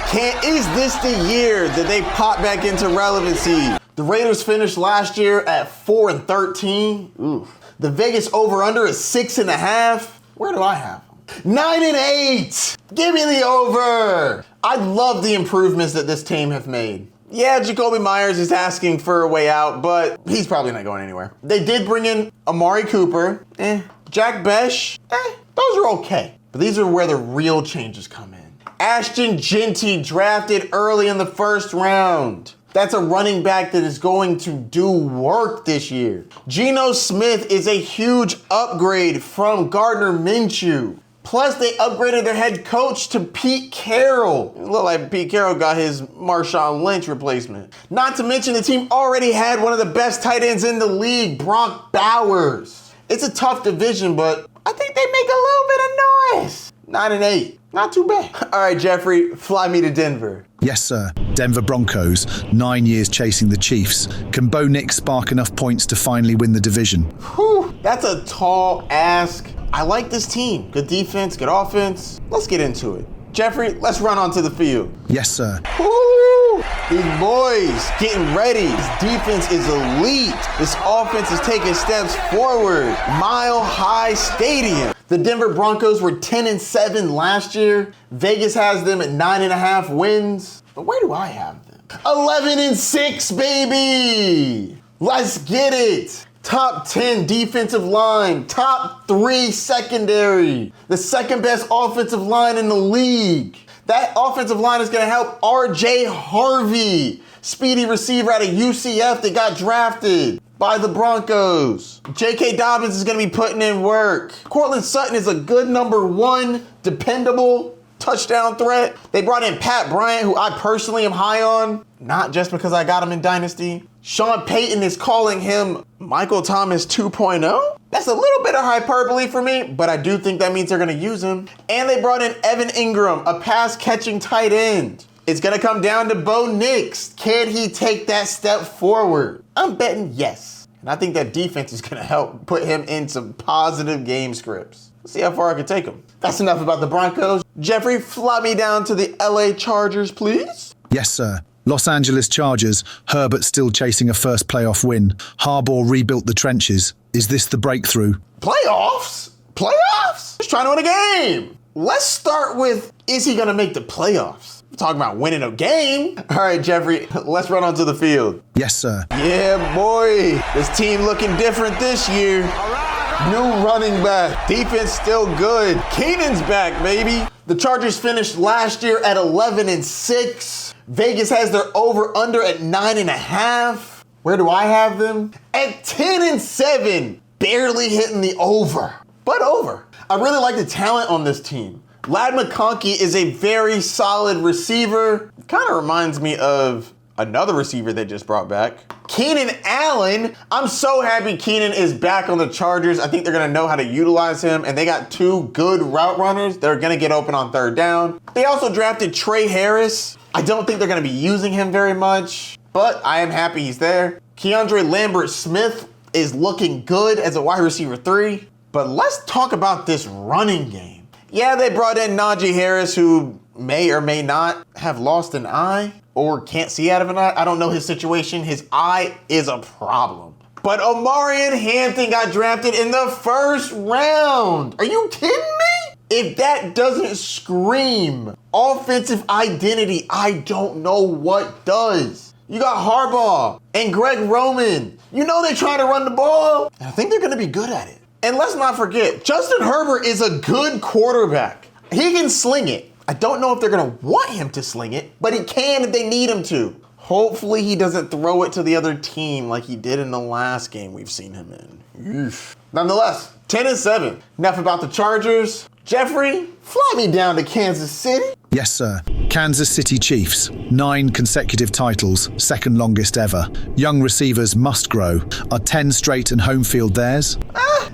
Is this the year that they pop back into relevancy? The Raiders finished last year at 4-13. Ooh. The Vegas over-under is 6.5. Where do I have them? 9-8. Give me the over. I love the improvements that this team have made. Yeah, Jacoby Myers is asking for a way out, but he's probably not going anywhere. They did bring in Amari Cooper. Jack Besh. Those are okay. But these are where the real changes come in. Ashton Gentry drafted early in the first round. That's a running back that is going to do work this year. Geno Smith is a huge upgrade from Gardner Minshew. Plus, they upgraded their head coach to Pete Carroll. It looked like Pete Carroll got his Marshawn Lynch replacement. Not to mention, the team already had one of the best tight ends in the league, Brock Bowers. It's a tough division, but I think they make a little bit of noise. 9-8. Not too bad. All right, Geoffrey, fly me to Denver. Yes, sir. Denver Broncos, 9 years chasing the Chiefs. Can Bo Nix spark enough points to finally win the division? Whew, that's a tall ask. I like this team. Good defense, good offense. Let's get into it. Geoffrey, let's run onto the field. Yes, sir. Woo! These boys getting ready. This defense is elite. This offense is taking steps forward. Mile High Stadium. The Denver Broncos were 10-7 last year. Vegas has them at 9.5 wins. But where do I have them? 11-6, baby! Let's get it! Top 10 defensive line, top 3 secondary, the second best offensive line in the league. That offensive line is going to help R.J. Harvey, speedy receiver out of UCF that got drafted by the Broncos. J.K. Dobbins is going to be putting in work. Cortland Sutton is a good number 1, dependable. touchdown threat. They brought in Pat Bryant, who I personally am high on, not just because I got him in Dynasty. Sean Payton is calling him Michael Thomas 2.0. That's a little bit of hyperbole for me, but I do think that means they're going to use him. And they brought in Evan Ingram, a pass-catching tight end. It's going to come down to Bo Nix. Can he take that step forward? I'm betting yes. And I think that defense is going to help put him in some positive game scripts. Let's see how far I can take him. That's enough about the Broncos. Geoffrey, fly me down to the LA Chargers, please. Yes, sir. Los Angeles Chargers, Herbert still chasing a first playoff win. Harbaugh rebuilt the trenches. Is this the breakthrough? Playoffs? Playoffs? Just trying to win a game. Let's start with, is he going to make the playoffs? I'm talking about winning a game. All right, Geoffrey, let's run onto the field. Yes, sir. Yeah, boy. This team looking different this year. New running back. Defense still good. Keenan's back, baby. The Chargers finished last year at 11-6. Vegas has their over-under at 9.5. Where do I have them? At 10-7. Barely hitting the over. But over. I really like the talent on this team. Ladd McConkey is a very solid receiver. Kind of reminds me of another receiver they just brought back. Keenan Allen. I'm so happy Keenan is back on the Chargers. I think they're going to know how to utilize him. And they got two good route runners. They're going to get open on third down. They also drafted Trey Harris. I don't think they're going to be using him very much, but I am happy he's there. Keandre Lambert-Smith is looking good as a wide receiver 3. But let's talk about this running game. Yeah, they brought in Najee Harris, who may or may not have lost an eye or can't see out of an eye. I don't know his situation. His eye is a problem. But Omarion Hampton got drafted in the first round. Are you kidding me? If that doesn't scream offensive identity, I don't know what does. You got Harbaugh and Greg Roman. You know they're trying to run the ball. And I think they're going to be good at it. And let's not forget, Justin Herbert is a good quarterback. He can sling it. I don't know if they're going to want him to sling it, but he can if they need him to. Hopefully he doesn't throw it to the other team like he did in the last game we've seen him in. Nonetheless, 10-7. Enough about the Chargers. Geoffrey, fly me down to Kansas City. Yes, sir. Kansas City Chiefs, 9 consecutive titles, second longest ever. Young receivers must grow. Are 10 straight and home field theirs?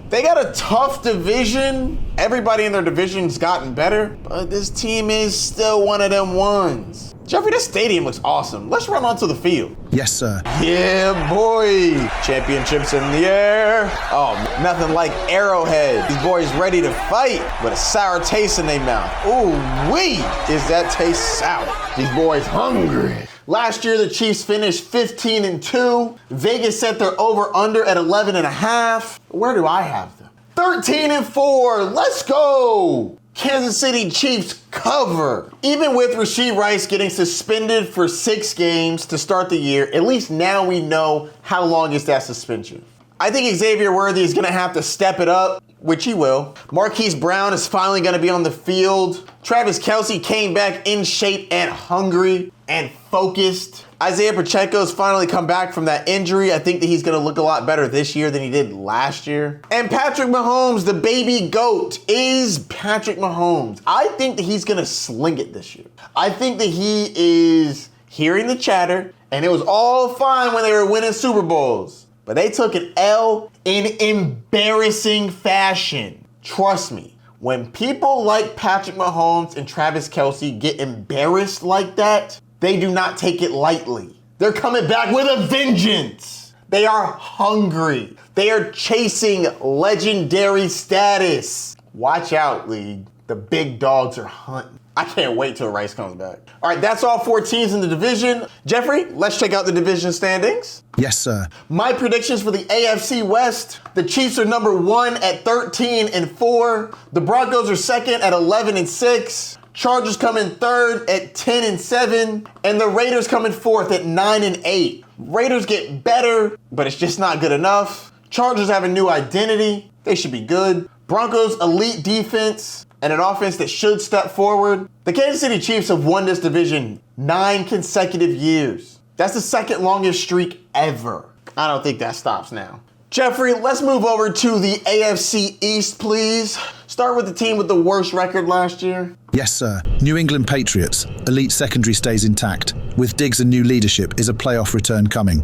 They got a tough division. Everybody in their division's gotten better, but this team is still one of them ones. Geoffrey, this stadium looks awesome. Let's run onto the field. Yes, sir. Yeah, boy. Championships in the air. Oh, nothing like Arrowhead. These boys ready to fight with a sour taste in their mouth. Ooh, wee, is that taste sour. These boys hungry. Last year, the Chiefs finished 15-2. Vegas set their over-under at 11.5. Where do I have them? 13-4. Let's go. Kansas City Chiefs cover. Even with Rashee Rice getting suspended for 6 games to start the year, at least now we know how long is that suspension. I think Xavier Worthy is going to have to step it up, which he will. Marquise Brown is finally going to be on the field. Travis Kelce came back in shape and hungry and focused. Isaiah Pacheco's finally come back from that injury. I think that he's going to look a lot better this year than he did last year. And Patrick Mahomes, the baby GOAT, is Patrick Mahomes. I think that he's going to sling it this year. I think that he is hearing the chatter, and it was all fine when they were winning Super Bowls. But they took an L in embarrassing fashion. Trust me, when people like Patrick Mahomes and Travis Kelce get embarrassed like that, they do not take it lightly. They're coming back with a vengeance. They are hungry. They are chasing legendary status. Watch out, league. The big dogs are hunting. I can't wait till Rice comes back. All right, that's all 4 teams in the division. Geoffrey, let's check out the division standings. Yes, sir. My predictions for the AFC West. The Chiefs are number 1 at 13-4. The Broncos are second at 11-6. Chargers come in third at 10-7. And the Raiders come in fourth at 9-8. Raiders get better, but it's just not good enough. Chargers have a new identity. They should be good. Broncos, elite defense and an offense that should step forward. The Kansas City Chiefs have won this division 9 consecutive years. That's the second longest streak ever. I don't think that stops now. Geoffrey, let's move over to the AFC East, please. Start with the team with the worst record last year. Yes, sir. New England Patriots. Elite secondary stays intact. With Diggs and new leadership, is a playoff return coming?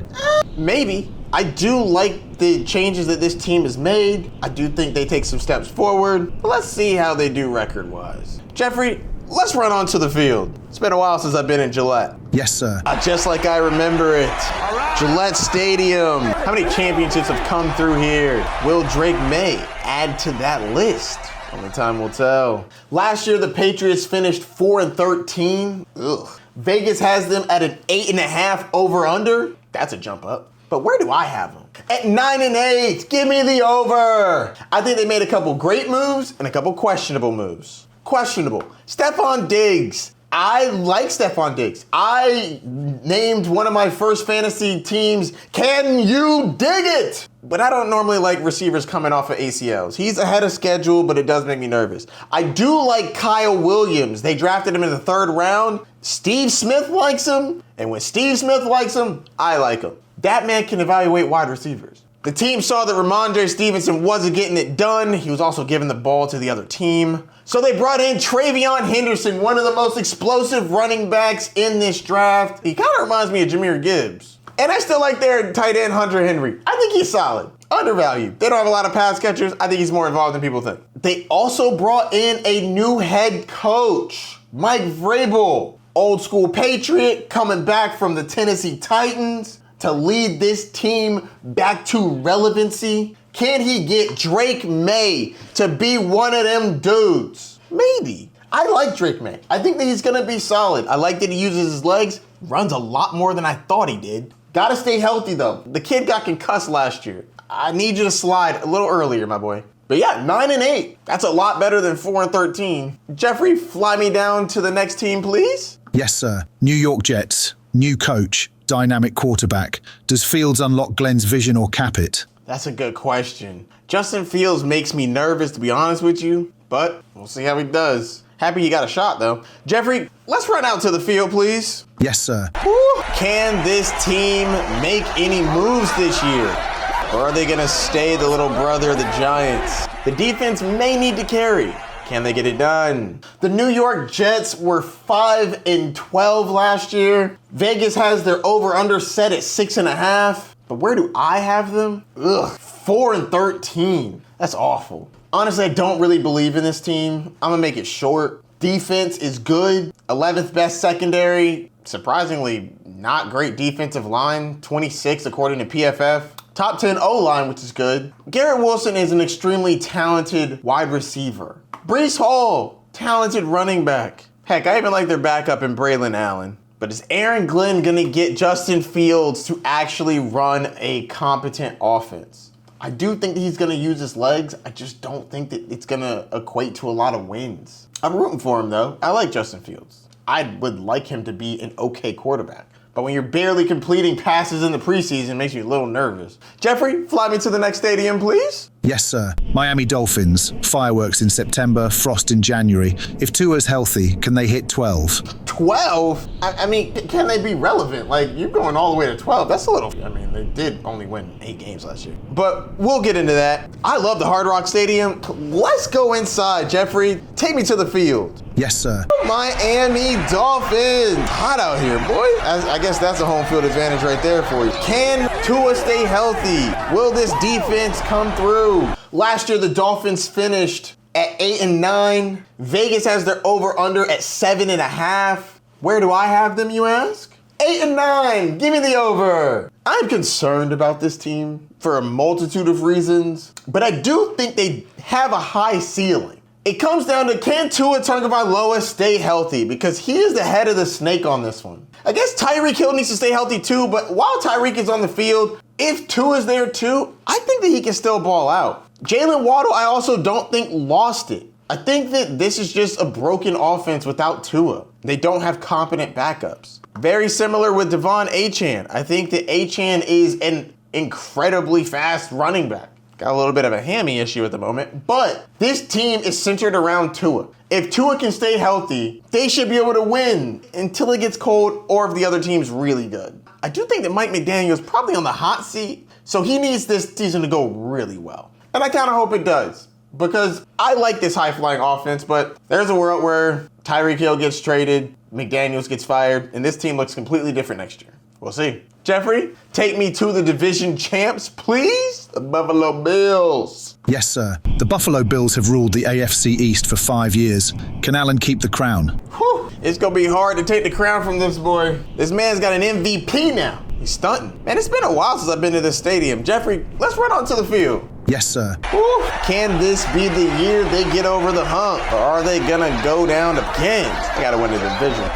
Maybe. I do like the changes that this team has made. I do think they take some steps forward. But let's see how they do record-wise. Geoffrey, let's run onto the field. It's been a while since I've been in Gillette. Yes, sir. Just like I remember it. Gillette Stadium. How many championships have come through here? Will Drake May add to that list? Only time will tell. Last year, the Patriots finished 4-13. Ugh. Vegas has them at an 8.5 over/under. That's a jump up. But where do I have them? At 9-8. Give me the over. I think they made a couple great moves and a couple questionable moves. Questionable. Stephon Diggs. I like Stephon Diggs. I named one of my first fantasy teams, Can You Dig It? But I don't normally like receivers coming off of ACLs. He's ahead of schedule, but it does make me nervous. I do like Kyle Williams. They drafted him in the 3rd round. Steve Smith likes him. And when Steve Smith likes him, I like him. That man can evaluate wide receivers. The team saw that Ramondre Stevenson wasn't getting it done. He was also giving the ball to the other team. So they brought in Travion Henderson, one of the most explosive running backs in this draft. He kind of reminds me of Jahmyr Gibbs. And I still like their tight end, Hunter Henry. I think he's solid. Undervalued. They don't have a lot of pass catchers. I think he's more involved than people think. They also brought in a new head coach, Mike Vrabel. Old school Patriot coming back from the Tennessee Titans to lead this team back to relevancy. Can he get Drake May to be one of them dudes? Maybe. I like Drake May. I think that he's going to be solid. I like that he uses his legs, runs a lot more than I thought he did. Gotta stay healthy though. The kid got concussed last year. I need you to slide a little earlier, my boy. But yeah, 9-8. That's a lot better than 4-13. Geoffrey, fly me down to the next team, please. Yes, sir. New York Jets. New coach. Dynamic quarterback. Does Fields unlock Glenn's vision or cap it? That's a good question. Justin Fields makes me nervous, to be honest with you, but we'll see how he does. Happy he got a shot, though. Geoffrey, let's run out to the field, please. Yes, sir. Woo. Can this team make any moves this year? Or are they going to stay the little brother of the Giants? The defense may need to carry. Can they get it done? The New York Jets were 5-12 last year. Vegas has their over-under set at 6.5. But where do I have them? 4-13. That's awful. Honestly, I don't really believe in this team. I'm gonna make it short. Defense is good. 11th best secondary. Surprisingly, not great defensive line. 26 according to PFF. Top 10 O-line, which is good. Garrett Wilson is an extremely talented wide receiver. Breece Hall, talented running back. Heck, I even like their backup in Braylon Allen. But is Aaron Glenn going to get Justin Fields to actually run a competent offense? I do think that he's going to use his legs. I just don't think that it's going to equate to a lot of wins. I'm rooting for him, though. I like Justin Fields. I would like him to be an okay quarterback. But when you're barely completing passes in the preseason, it makes you a little nervous. Geoffrey, fly me to the next stadium, please. Yes, sir. Miami Dolphins. Fireworks in September, frost in January. If Tua's healthy, can they hit 12? 12? I mean, can they be relevant? Like, you're going all the way to 12. That's a little... I mean, they did only win 8 games last year. But we'll get into that. I love the Hard Rock Stadium. Let's go inside, Geoffrey. Take me to the field. Yes, sir. Miami Dolphins. Hot out here, boy. I guess that's a home field advantage right there for you. Can Tua stay healthy? Will this defense come through? Last year, the Dolphins finished at 8-9. Vegas has their over-under at 7.5. Where do I have them, you ask? 8-9. Give me the over. I'm concerned about this team for a multitude of reasons, but I do think they have a high ceiling. It comes down to, can Tua Tagovailoa stay healthy? Because he is the head of the snake on this one. I guess Tyreek Hill needs to stay healthy too, but while Tyreek is on the field, if Tua is there too, I think that he can still ball out. Jalen Waddle, I also don't think lost it. I think that this is just a broken offense without Tua. They don't have competent backups. Very similar with Devon Achane. I think that Achane is an incredibly fast running back. Got a little bit of a hammy issue at the moment, but this team is centered around Tua. If Tua can stay healthy, they should be able to win until it gets cold or if the other team's really good. I do think that Mike McDaniel's probably on the hot seat So he needs this season to go really well. And I kind of hope it does, because I like this high-flying offense, but there's a world where Tyreek Hill gets traded, McDaniels gets fired, and this team looks completely different next year. We'll see. Jeffrey, take me to the division champs, please. The Buffalo Bills. Yes, sir. The Buffalo Bills have ruled the AFC East for 5 years. Can Allen keep the crown? Whew. It's going to be hard to take the crown from this boy. This man's got an MVP now. He's stunting. Man, it's been a while since I've been to this stadium. Jeffrey, let's run onto the field. Yes, sir. Whew. Can this be the year they get over the hump? Or are they going to go down again? I got to win the division.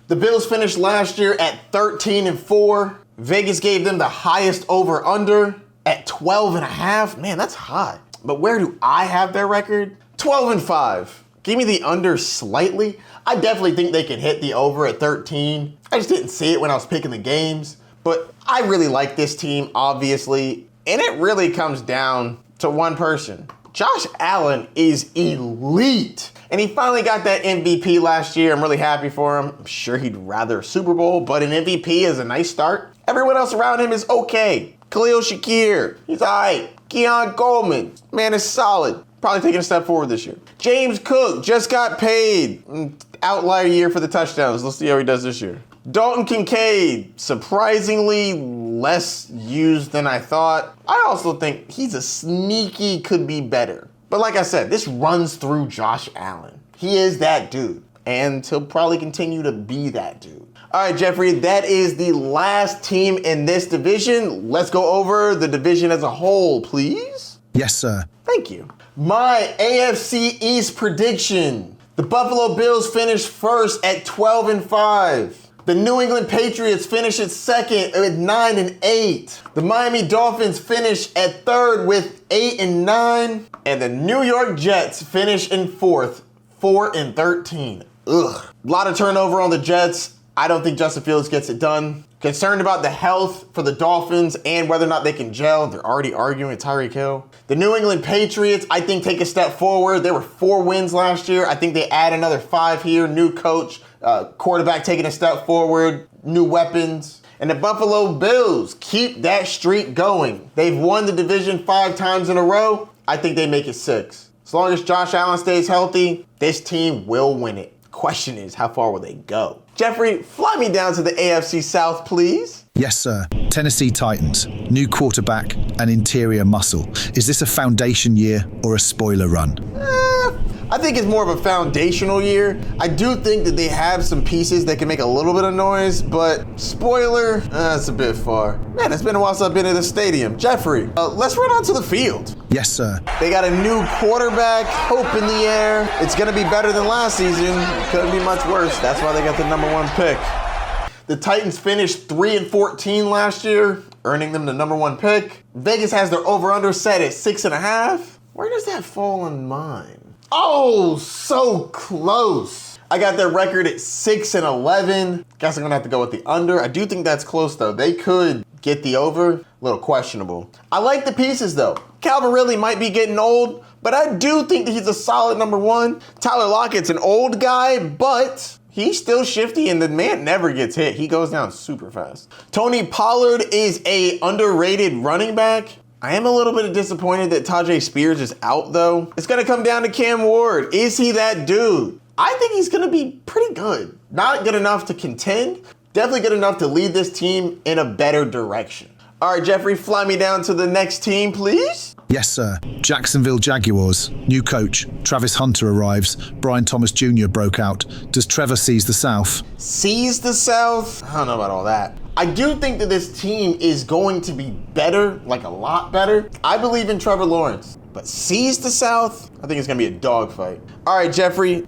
The Bills finished last year at 13-4. Vegas gave them the highest over-under at 12.5. Man, that's high. But where do I have their record? 12-5. Give me the under slightly. I definitely think they can hit the over at 13. I just didn't see it when I was picking the games. But I really like this team, obviously. And it really comes down to one person. Josh Allen is elite. And he finally got that MVP last year. I'm really happy for him. I'm sure he'd rather a Super Bowl, but an MVP is a nice start. Everyone else around him is okay. Khalil Shakir, he's all right. Keon Coleman, man, is solid. Probably taking a step forward this year. James Cook just got paid. Outlier year for the touchdowns. Let's see how he does this year. Dalton Kincaid, surprisingly less used than I thought. I also think he's a sneaky could be better. But like I said, this runs through Josh Allen. He is that dude, and he'll probably continue to be that dude. All right, Jeffrey, that is the last team in this division. Let's go over the division as a whole, please. Yes, sir. Thank you. My AFC East prediction. The Buffalo Bills finished first at 12-5. The New England Patriots finished at second at 9-8. The Miami Dolphins finished at third with 8-9. And the New York Jets finished in fourth, 4-13. Ugh. A lot of turnover on the Jets. I don't think Justin Fields gets it done. Concerned about the health for the Dolphins and whether or not they can gel. They're already arguing with Tyreek Hill. The New England Patriots, I think, take a step forward. There were 4 wins last year. I think they add another 5 here. New coach, quarterback taking a step forward, new weapons. And the Buffalo Bills keep that streak going. They've won the division 5 times in a row. I think they make it 6. As long as Josh Allen stays healthy, this team will win it. Question is, how far will they go? Jeffrey, fly me down to the AFC South, please. Yes, sir. Tennessee Titans, new quarterback and interior muscle. Is this a foundation year or a spoiler run? I think it's more of a foundational year. I do think that they have some pieces that can make a little bit of noise, but spoiler, that's a bit far. Man, it's been a while since I've been to the stadium. Jeffrey, let's run onto the field. Yes, sir. They got a new quarterback, hope in the air. It's going to be better than last season. Couldn't be much worse. That's why they got the number 1 pick. The Titans finished 3-14 last year, earning them the number 1 pick. Vegas has their over-under set at 6.5. Where does that fall in mine? Oh, so close. I got their record at 6-11. Guess I'm gonna have to go with the under. I do think that's close though. They could get the over. A little questionable. I like the pieces though. Calvin Ridley might be getting old, but I do think that he's a solid number 1. Tyler Lockett's an old guy, but he's still shifty and the man never gets hit. He goes down super fast. Tony Pollard is a underrated running back. I am a little bit disappointed that Tajay Spears is out though. It's gonna come down to Cam Ward. Is he that dude? I think he's gonna be pretty good. Not good enough to contend, definitely good enough to lead this team in a better direction. All right, Jeffrey, fly me down to the next team, please. Yes, sir. Jacksonville Jaguars, new coach. Travis Hunter arrives. Brian Thomas Jr. broke out. Does Trevor seize the South? Seize the South? I don't know about all that. I do think that this team is going to be better, like a lot better. I believe in Trevor Lawrence, but seize the South? I think it's gonna be a dogfight. All right, Jeffrey,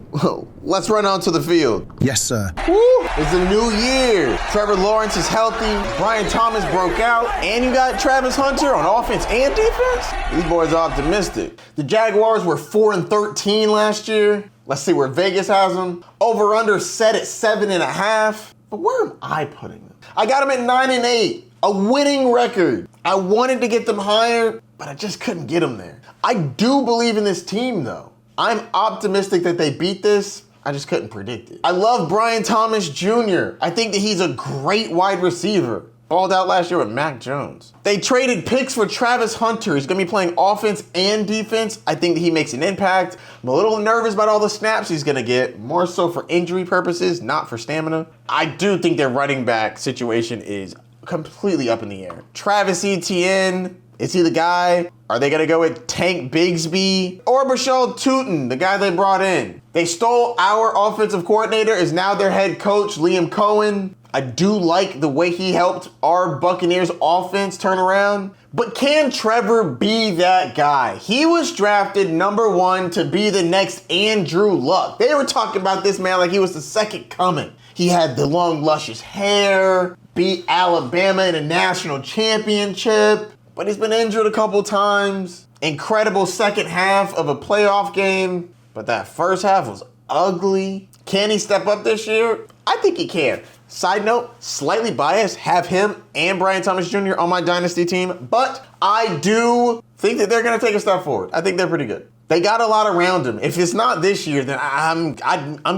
let's run onto the field. Yes, sir. Woo! It's a new year. Trevor Lawrence is healthy. Brian Thomas broke out, and you got Travis Hunter on offense and defense. These boys are optimistic. The Jaguars were 4-13 last year. Let's see where Vegas has them. Over under set at 7.5. But where am I putting them? I got them at 9-8, a winning record. I wanted to get them higher, but I just couldn't get them there. I do believe in this team, though. I'm optimistic that they beat this. I just couldn't predict it. I love Brian Thomas Jr. I think that he's a great wide receiver. balled out last year with Mac Jones. They traded picks for Travis Hunter. He's going to be playing offense and defense. I think that he makes an impact. I'm a little nervous about all the snaps he's going to get, more so for injury purposes, not for stamina. I do think their running back situation is completely up in the air. Travis Etienne, is he the guy? Are they going to go with Tank Bigsby or Bashaw Tootin, the guy they brought in? They stole our offensive coordinator, is now their head coach, Liam Cohen. I do like the way he helped our Buccaneers offense turn around. But can Trevor be that guy? He was drafted number 1 to be the next Andrew Luck. They were talking about this man like he was the second coming. He had the long, luscious hair, beat Alabama in a national championship, but he's been injured a couple times. Incredible second half of a playoff game, but that first half was ugly. Can he step up this year? I think he can. Side note, slightly biased, have him and Brian Thomas Jr. on my dynasty team, but I do think that they're going to take a step forward. I think they're pretty good. They got a lot around him. If it's not this year, then I'm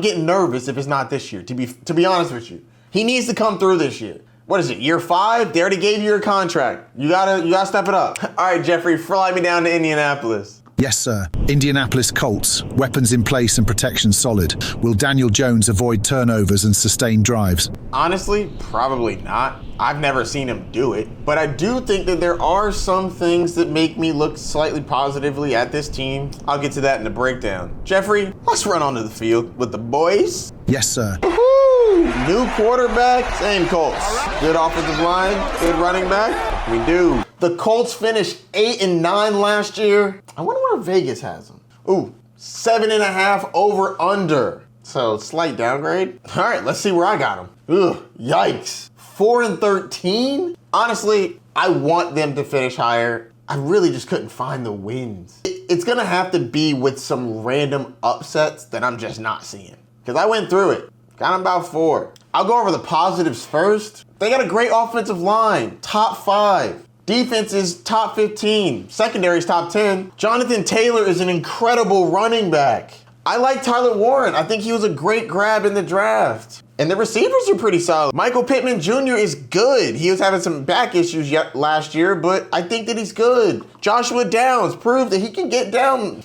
getting nervous if it's not this year, to be honest with you. He needs to come through this year. What is it, year 5? They already gave you your contract. You gotta step it up. All right, Geoffrey, fly me down to Indianapolis. Yes, sir. Indianapolis Colts, weapons in place and protection solid. Will Daniel Jones avoid turnovers and sustain drives? Honestly, probably not. I've never seen him do it, but I do think that there are some things that make me look slightly positively at this team. I'll get to that in the breakdown. Geoffrey, let's run onto the field with the boys. Yes, sir. Woo-hoo! New quarterback, same Colts. Good offensive line, good running back. We do. The Colts finished 8-9 last year. I wonder where Vegas has them. Ooh, 7.5 over under. So slight downgrade. All right, let's see where I got them. Ugh, yikes. 4-13? Honestly, I want them to finish higher. I really just couldn't find the wins. It's gonna have to be with some random upsets that I'm just not seeing. Because I went through it. Got them about 4. I'll go over the positives first. They got a great offensive line, top 5. Defense is top 15. Secondary is top 10. Jonathan Taylor is an incredible running back. I like Tyler Warren. I think he was a great grab in the draft. And the receivers are pretty solid. Michael Pittman Jr. is good. He was having some back issues last year, but I think that he's good. Joshua Downs proved that he can get down,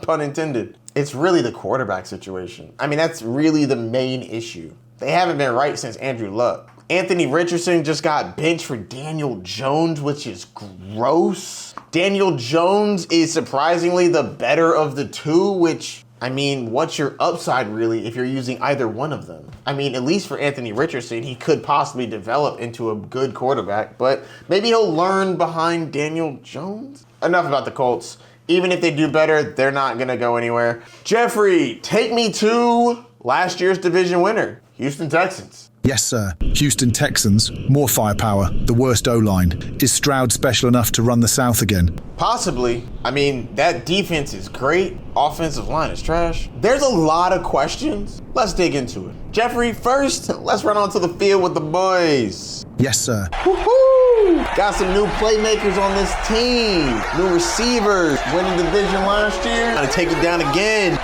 pun intended. It's really the quarterback situation. I mean, that's really the main issue. They haven't been right since Andrew Luck. Anthony Richardson just got benched for Daniel Jones, which is gross. Daniel Jones is surprisingly the better of the two, which, I mean, what's your upside really if you're using either one of them? I mean, at least for Anthony Richardson, he could possibly develop into a good quarterback, but maybe he'll learn behind Daniel Jones. Enough about the Colts. Even if they do better, they're not gonna go anywhere. Geoffrey, take me to last year's division winner, Houston Texans. Yes, sir. Houston Texans, more firepower, the worst O-line. Is Stroud special enough to run the South again? Possibly. I mean, that defense is great. Offensive line is trash. There's a lot of questions. Let's dig into it. Geoffrey, first, let's run onto the field with the boys. Yes, sir. Woo-hoo! Got some new playmakers on this team. New receivers. Winning division last year. Gotta take it down again.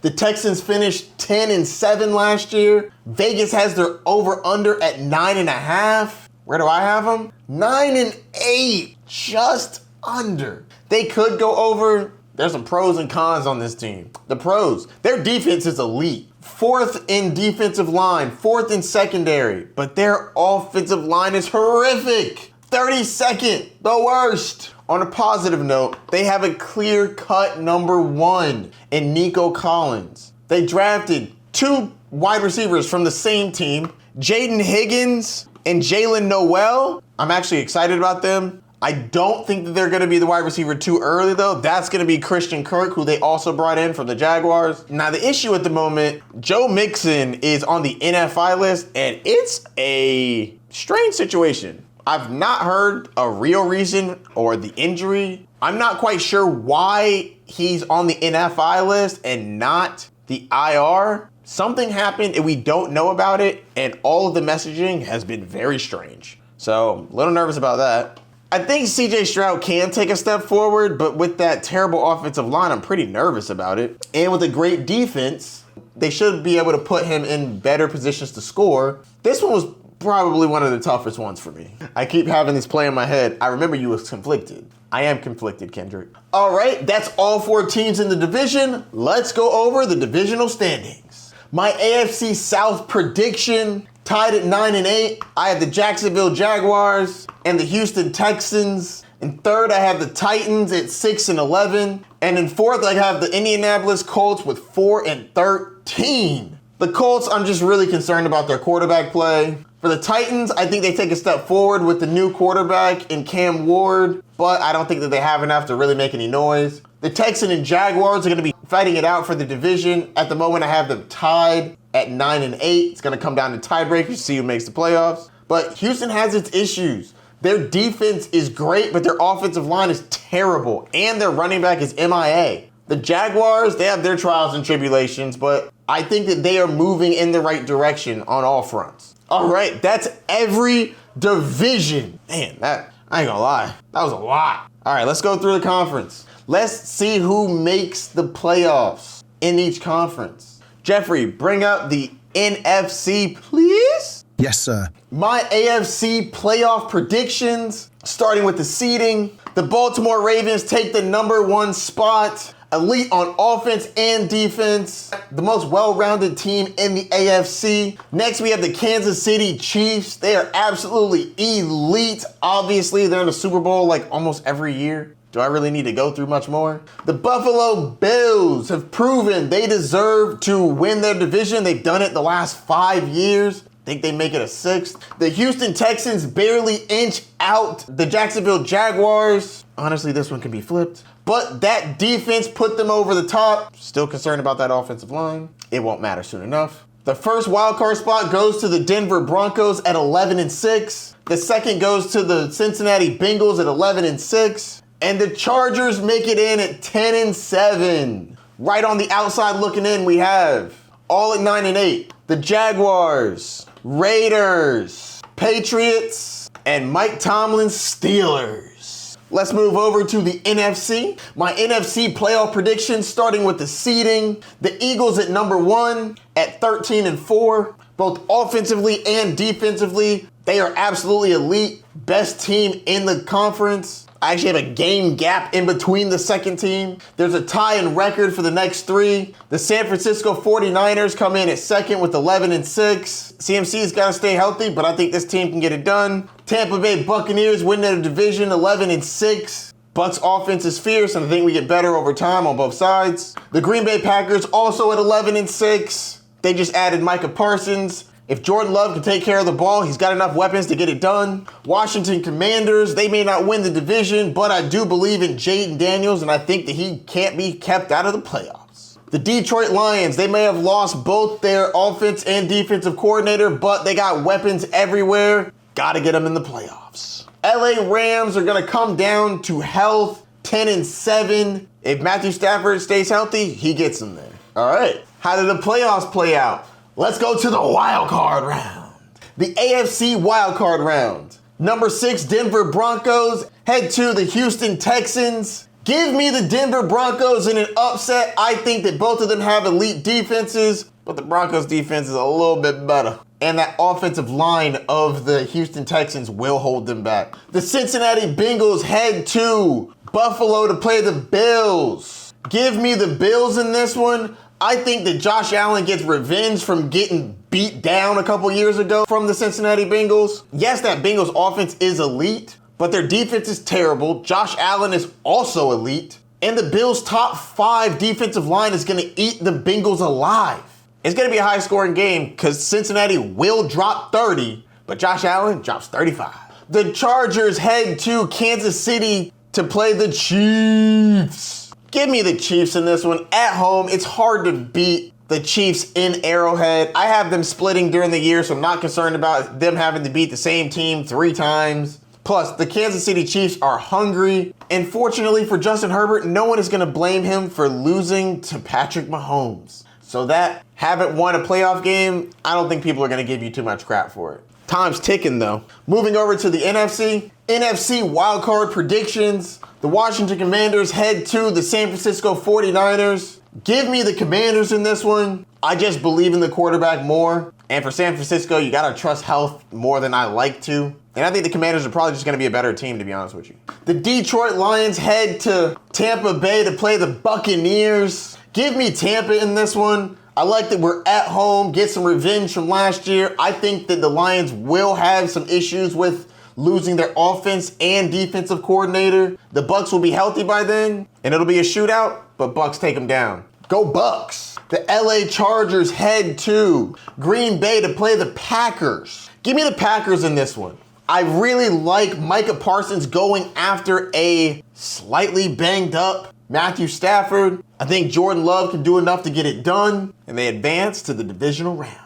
The Texans finished 10-7 last year. Vegas has their over-under at 9.5. Where do I have them? 9-8, just under. They could go over. There's some pros and cons on this team. The pros, their defense is elite. 4th in defensive line, 4th in secondary, but their offensive line is horrific. 32nd, the worst. On a positive note, they have a clear-cut number 1 in Nico Collins. They drafted 2 wide receivers from the same team, Jaden Higgins and Jalen Noel. I'm actually excited about them. I don't think that they're going to be the wide receiver too early, though. That's going to be Christian Kirk, who they also brought in from the Jaguars. Now, the issue at the moment, Joe Mixon is on the NFI list, and it's a strange situation. I've not heard a real reason or the injury. I'm not quite sure why he's on the NFI list and not the IR. Something happened and we don't know about it, and all of the messaging has been very strange. So, a little nervous about that. I think CJ Stroud can take a step forward, but with that terrible offensive line, I'm pretty nervous about it. And with a great defense, they should be able to put him in better positions to score. This one was probably one of the toughest ones for me. I keep having this play in my head. I remember you was conflicted. I am conflicted, Kendrick. All right, that's all 4 teams in the division. Let's go over the divisional standings. My AFC South prediction, tied at 9-8. I have the Jacksonville Jaguars and the Houston Texans. In third, I have the Titans at 6-11. And in fourth, I have the Indianapolis Colts with 4-13. The Colts, I'm just really concerned about their quarterback play. For the Titans, I think they take a step forward with the new quarterback in Cam Ward, but I don't think that they have enough to really make any noise. The Texans and Jaguars are going to be fighting it out for the division. At the moment, I have them tied at 9-8. It's going to come down to tiebreakers to see who makes the playoffs. But Houston has its issues. Their defense is great, but their offensive line is terrible, and their running back is MIA. The Jaguars, they have their trials and tribulations, but I think that they are moving in the right direction on all fronts. All right, that's every division. Man, I ain't gonna lie, that was a lot. All right, let's go through the conference. Let's see who makes the playoffs in each conference. Geoffrey, bring up the NFC, please. Yes, sir. My AFC playoff predictions, starting with the seeding. The Baltimore Ravens take the #1 spot. Elite on offense and defense. The most well-rounded team in the AFC. Next, we have the Kansas City Chiefs. They are absolutely elite. Obviously, they're in the Super Bowl like almost every year. Do I really need to go through much more? The Buffalo Bills have proven they deserve to win their division. They've done it the last 5 years. Think they make it a 6th. The Houston Texans barely inch out the Jacksonville Jaguars. Honestly, this one can be flipped. But that defense put them over the top. Still concerned about that offensive line. It won't matter soon enough. The first wild card spot goes to the Denver Broncos at 11-6. The second goes to the Cincinnati Bengals at 11-6. And the Chargers make it in at 10-7. Right on the outside looking in, we have all at 9-8. The Jaguars, Raiders, Patriots, and Mike Tomlin's Steelers. Let's move over to the NFC. My NFC playoff predictions, starting with the seeding. The Eagles at #1 at 13-4. Both offensively and defensively, they are absolutely elite. Best team in the conference. I actually have a game gap in between the second team. There's a tie in record for the next 3. The San Francisco 49ers come in at second with 11-6. CMC's got to stay healthy, but I think this team can get it done. Tampa Bay Buccaneers win their division 11-6. Bucs offense is fierce, and I think we get better over time on both sides. The Green Bay Packers also at 11-6. They just added Micah Parsons. If Jordan Love can take care of the ball, he's got enough weapons to get it done. Washington Commanders, they may not win the division, but I do believe in Jaden Daniels, and I think that he can't be kept out of the playoffs. The Detroit Lions, they may have lost both their offense and defensive coordinator, but they got weapons everywhere. Gotta get them in the playoffs. LA Rams are gonna come down to health, 10-7. If Matthew Stafford stays healthy, he gets them there. All right, how did the playoffs play out? Let's go to the wild card round. The AFC Wild Card round. #6 Denver Broncos head to the Houston Texans. Give me the Denver Broncos in an upset. I think that both of them have elite defenses, but the Broncos defense is a little bit better. And that offensive line of the Houston Texans will hold them back. The Cincinnati Bengals head to Buffalo to play the Bills. Give me the Bills in this one. I think that Josh Allen gets revenge from getting beat down a couple years ago from the Cincinnati Bengals. Yes, that Bengals offense is elite, but their defense is terrible. Josh Allen is also elite. And the Bills' top 5 defensive line is going to eat the Bengals alive. It's going to be a high-scoring game because Cincinnati will drop 30, but Josh Allen drops 35. The Chargers head to Kansas City to play the Chiefs. Give me the Chiefs in this one. At home, it's hard to beat the Chiefs in Arrowhead. I have them splitting during the year, so I'm not concerned about them having to beat the same team 3 times. Plus, the Kansas City Chiefs are hungry. And fortunately for Justin Herbert, no one is going to blame him for losing to Patrick Mahomes. So that haven't won a playoff game, I don't think people are going to give you too much crap for it. Time's ticking though. Moving over to the NFC. NFC Wild Card predictions. The Washington Commanders head to the San Francisco 49ers. Give me the Commanders in this one. I just believe in the quarterback more. And for San Francisco, you gotta trust health more than I like to. And I think the Commanders are probably just gonna be a better team, to be honest with you. The Detroit Lions head to Tampa Bay to play the Buccaneers. Give me Tampa in this one. I like that we're at home, get some revenge from last year. I think that the Lions will have some issues with losing their offense and defensive coordinator. The Bucs will be healthy by then, and it'll be a shootout, but Bucs take them down. Go Bucs. The LA Chargers head to Green Bay to play the Packers. Give me the Packers in this one. I really like Micah Parsons going after a slightly banged up Matthew Stafford. I think Jordan Love can do enough to get it done, and they advance to the divisional round.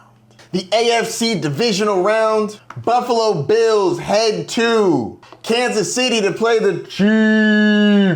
The AFC Divisional round, Buffalo Bills head to Kansas City to play the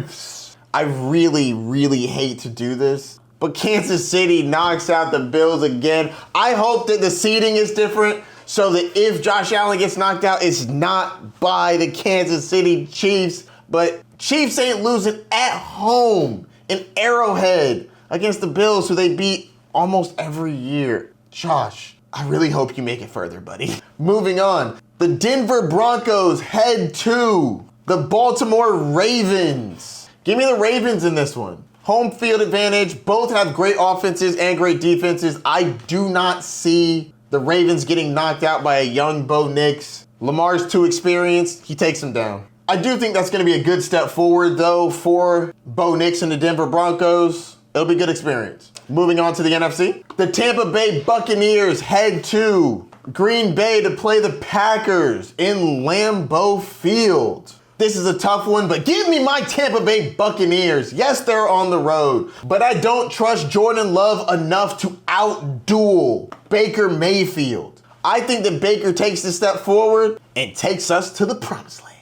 Chiefs. I really hate to do this, but Kansas City knocks out the Bills again. I hope that the seeding is different so that if Josh Allen gets knocked out, it's not by the Kansas City Chiefs. But Chiefs ain't losing at home in Arrowhead against the Bills, who they beat almost every year. Josh, I really hope you make it further, buddy. Moving on, the Denver Broncos head to the Baltimore Ravens. Give me the Ravens in this one. Home field advantage. Both have great offenses and great defenses. I do not see the Ravens getting knocked out by a young Bo Nix. Lamar's too experienced. He takes them down. I do think that's going to be a good step forward, though, for Bo Nix and the Denver Broncos. It'll be a good experience. Moving on to the NFC. The Tampa Bay Buccaneers head to Green Bay to play the Packers in Lambeau Field. This is a tough one, but give me my Tampa Bay Buccaneers. Yes, they're on the road, but I don't trust Jordan Love enough to outduel Baker Mayfield. I think that Baker takes the step forward and takes us to the promised land.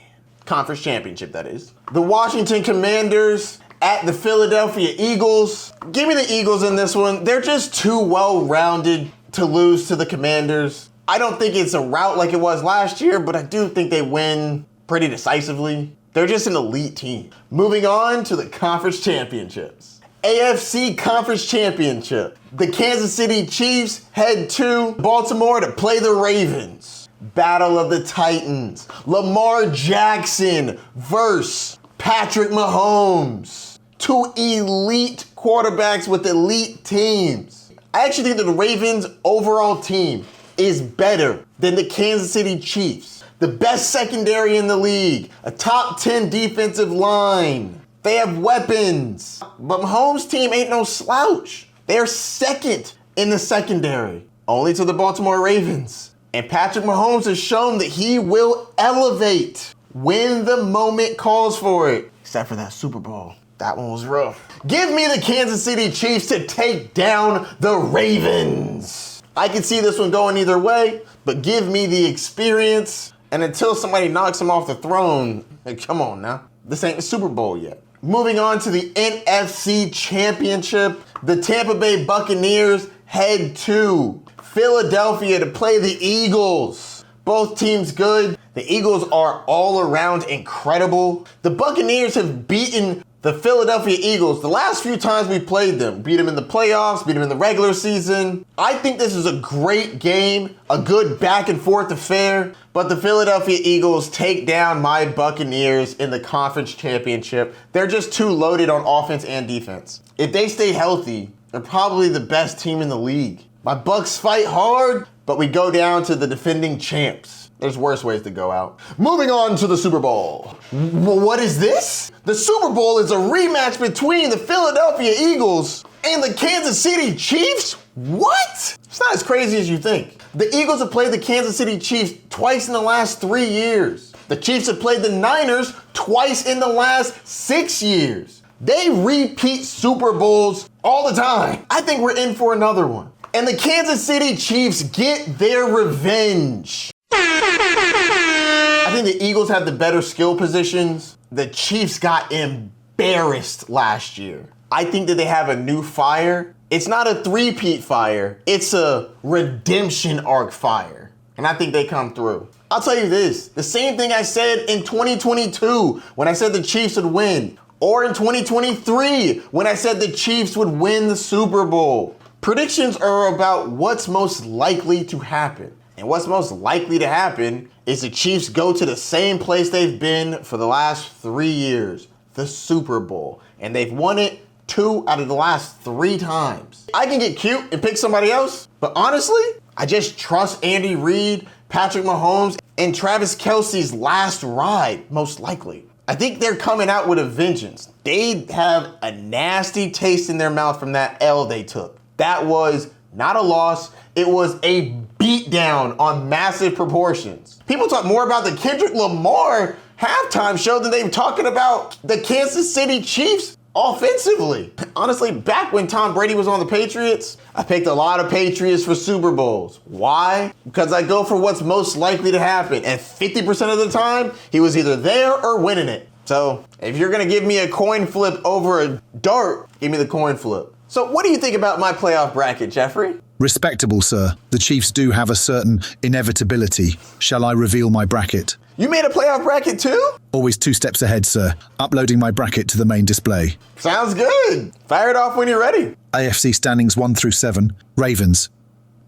Conference championship, that is. The Washington Commanders at the Philadelphia Eagles. Give me the Eagles in this one. They're just too well-rounded to lose to the Commanders. I don't think it's a rout like it was last year, but I do think they win pretty decisively. They're just an elite team. Moving on to the conference championships. AFC Conference Championship. The Kansas City Chiefs head to Baltimore to play the Ravens. Battle of the Titans. Lamar Jackson versus Patrick Mahomes. Two elite quarterbacks with elite teams. I actually think that the Ravens' overall team is better than the Kansas City Chiefs. The best secondary in the league. A top 10 defensive line. They have weapons. But Mahomes' team ain't no slouch. They're second in the secondary. Only to the Baltimore Ravens. And Patrick Mahomes has shown that he will elevate when the moment calls for it. Except for that Super Bowl. That one was rough. Give me the Kansas City Chiefs to take down the Ravens. I can see this one going either way, but give me the experience. And until somebody knocks him off the throne, hey, come on now. This ain't the Super Bowl yet. Moving on to the NFC Championship. The Tampa Bay Buccaneers head to Philadelphia to play the Eagles. Both teams good. The Eagles are all around incredible. The Buccaneers have beaten the Philadelphia Eagles the last few times we played them. Beat them in the playoffs, beat them in the regular season. I think this is a great game, a good back and forth affair, but the Philadelphia Eagles take down my Buccaneers in the conference championship. They're just too loaded on offense and defense. If they stay healthy, they're probably the best team in the league. My Bucs fight hard, but we go down to the defending champs. There's worse ways to go out. Moving on to the Super Bowl. What is this? The Super Bowl is a rematch between the Philadelphia Eagles and the Kansas City Chiefs? What? It's not as crazy as you think. The Eagles have played the Kansas City Chiefs twice in the last 3 years. The Chiefs have played the Niners twice in the last 6 years. They repeat Super Bowls all the time. I think we're in for another one. And the Kansas City Chiefs get their revenge. I think the Eagles have the better skill positions. The Chiefs got embarrassed last year. I think that they have a new fire. It's not a three-peat fire. It's a redemption arc fire. And I think they come through. I'll tell you this. The same thing I said in 2022 when I said the Chiefs would win. Or in 2023 when I said the Chiefs would win the Super Bowl. Predictions are about what's most likely to happen. And what's most likely to happen is the Chiefs go to the same place they've been for the last 3 years, the Super Bowl. And they've won it 2 out of the last 3 times. I can get cute and pick somebody else, but honestly, I just trust Andy Reid, Patrick Mahomes, and Travis Kelce's last ride, most likely. I think they're coming out with a vengeance. They have a nasty taste in their mouth from that L they took. That was not a loss, it was a beatdown on massive proportions. People talk more about the Kendrick Lamar halftime show than they're talking about the Kansas City Chiefs offensively. Honestly, back when Tom Brady was on the Patriots, I picked a lot of Patriots for Super Bowls. Why? Because I go for what's most likely to happen. And 50% of the time, he was either there or winning it. So if you're gonna give me a coin flip over a dart, give me the coin flip. So what do you think about my playoff bracket, Geoffrey? Respectable, sir. The Chiefs do have a certain inevitability. Shall I reveal my bracket? You made a playoff bracket too? Always 2 steps ahead, sir. Uploading my bracket to the main display. Sounds good. Fire it off when you're ready. AFC standings 1 through 7. Ravens,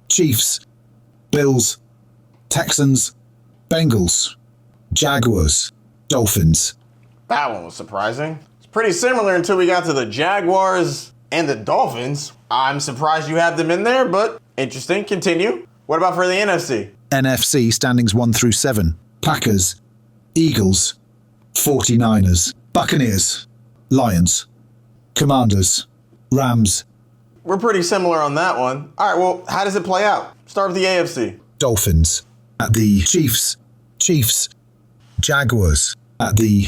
Chiefs, Bills, Texans, Bengals, Jaguars, Dolphins. That one was surprising. It's pretty similar until we got to the Jaguars and the Dolphins. I'm surprised you have them in there, but interesting. Continue. What about for the NFC? NFC standings 1 through 7. Packers, Eagles, 49ers, Buccaneers, Lions, Commanders, Rams. We're pretty similar on that one. All right, well, how does it play out? Start with the AFC. Dolphins. At the Chiefs, Jaguars. At the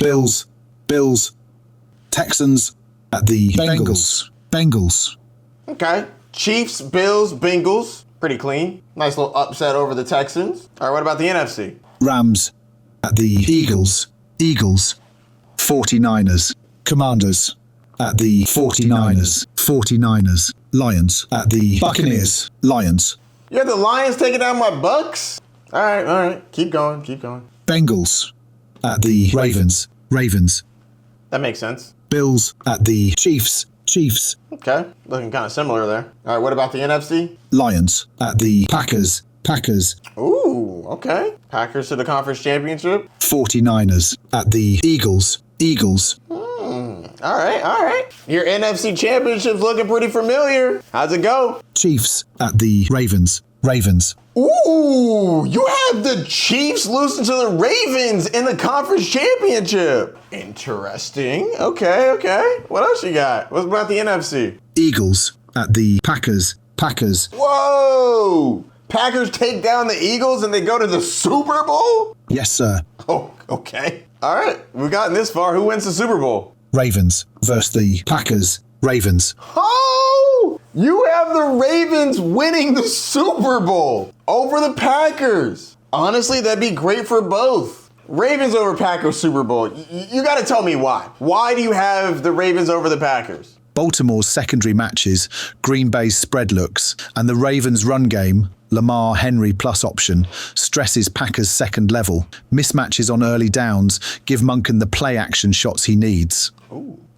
Bills, Texans. At the Bengals. Okay. Chiefs, Bills, Bengals. Pretty clean. Nice little upset over the Texans. All right, what about the NFC? Rams. At the Eagles, 49ers, Commanders. At the 49ers, Lions. At the Buccaneers, Lions. You have the Lions taking down my Bucks? All right. Keep going. Bengals. At the Ravens. That makes sense. Bills. At the Chiefs. Okay, looking kind of similar there. All right, what about the NFC? Lions. At the Packers. Ooh, okay. Packers to the conference championship. 49ers. At the Eagles. All right. Your NFC championship's looking pretty familiar. How's it go? Chiefs. At the Ravens. Ooh, you have the Chiefs losing to the Ravens in the conference championship. Interesting. Okay. What else you got? What about the NFC? Eagles. At the Packers. Whoa! Packers take down the Eagles and they go to the Super Bowl? Yes, sir. Oh, okay. All right, we've gotten this far. Who wins the Super Bowl? Ravens versus the Packers. Ravens. Oh! You have the Ravens winning the Super Bowl over the Packers. Honestly, that'd be great for both. Ravens over Packers Super Bowl. You got to tell me why. Why do you have the Ravens over the Packers? Baltimore's secondary matches, Green Bay's spread looks, and the Ravens' run game, Lamar Henry plus option, stresses Packers' second level. Mismatches on early downs give Monken the play action shots he needs.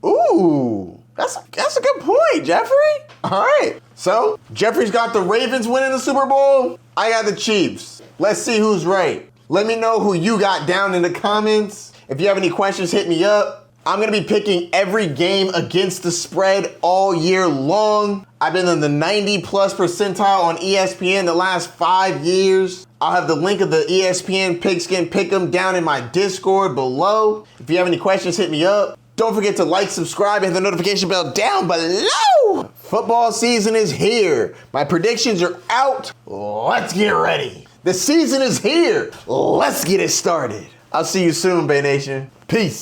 Ooh, that's a good point, Geoffrey. All right, so Geoffrey's got the Ravens winning the Super Bowl. I got the Chiefs. Let's see who's right. Let me know who you got down in the comments. If you have any questions, hit me up. I'm going to be picking every game against the spread all year long. I've been in the 90+ percentile on ESPN the last 5 years. I'll have the link of the ESPN Pigskin Pick'em down in my Discord below. If you have any questions, hit me up. Don't forget to like, subscribe, and hit the notification bell down below. Football season is here. My predictions are out. Let's get ready. The season is here. Let's get it started. I'll see you soon, Bay Nation. Peace.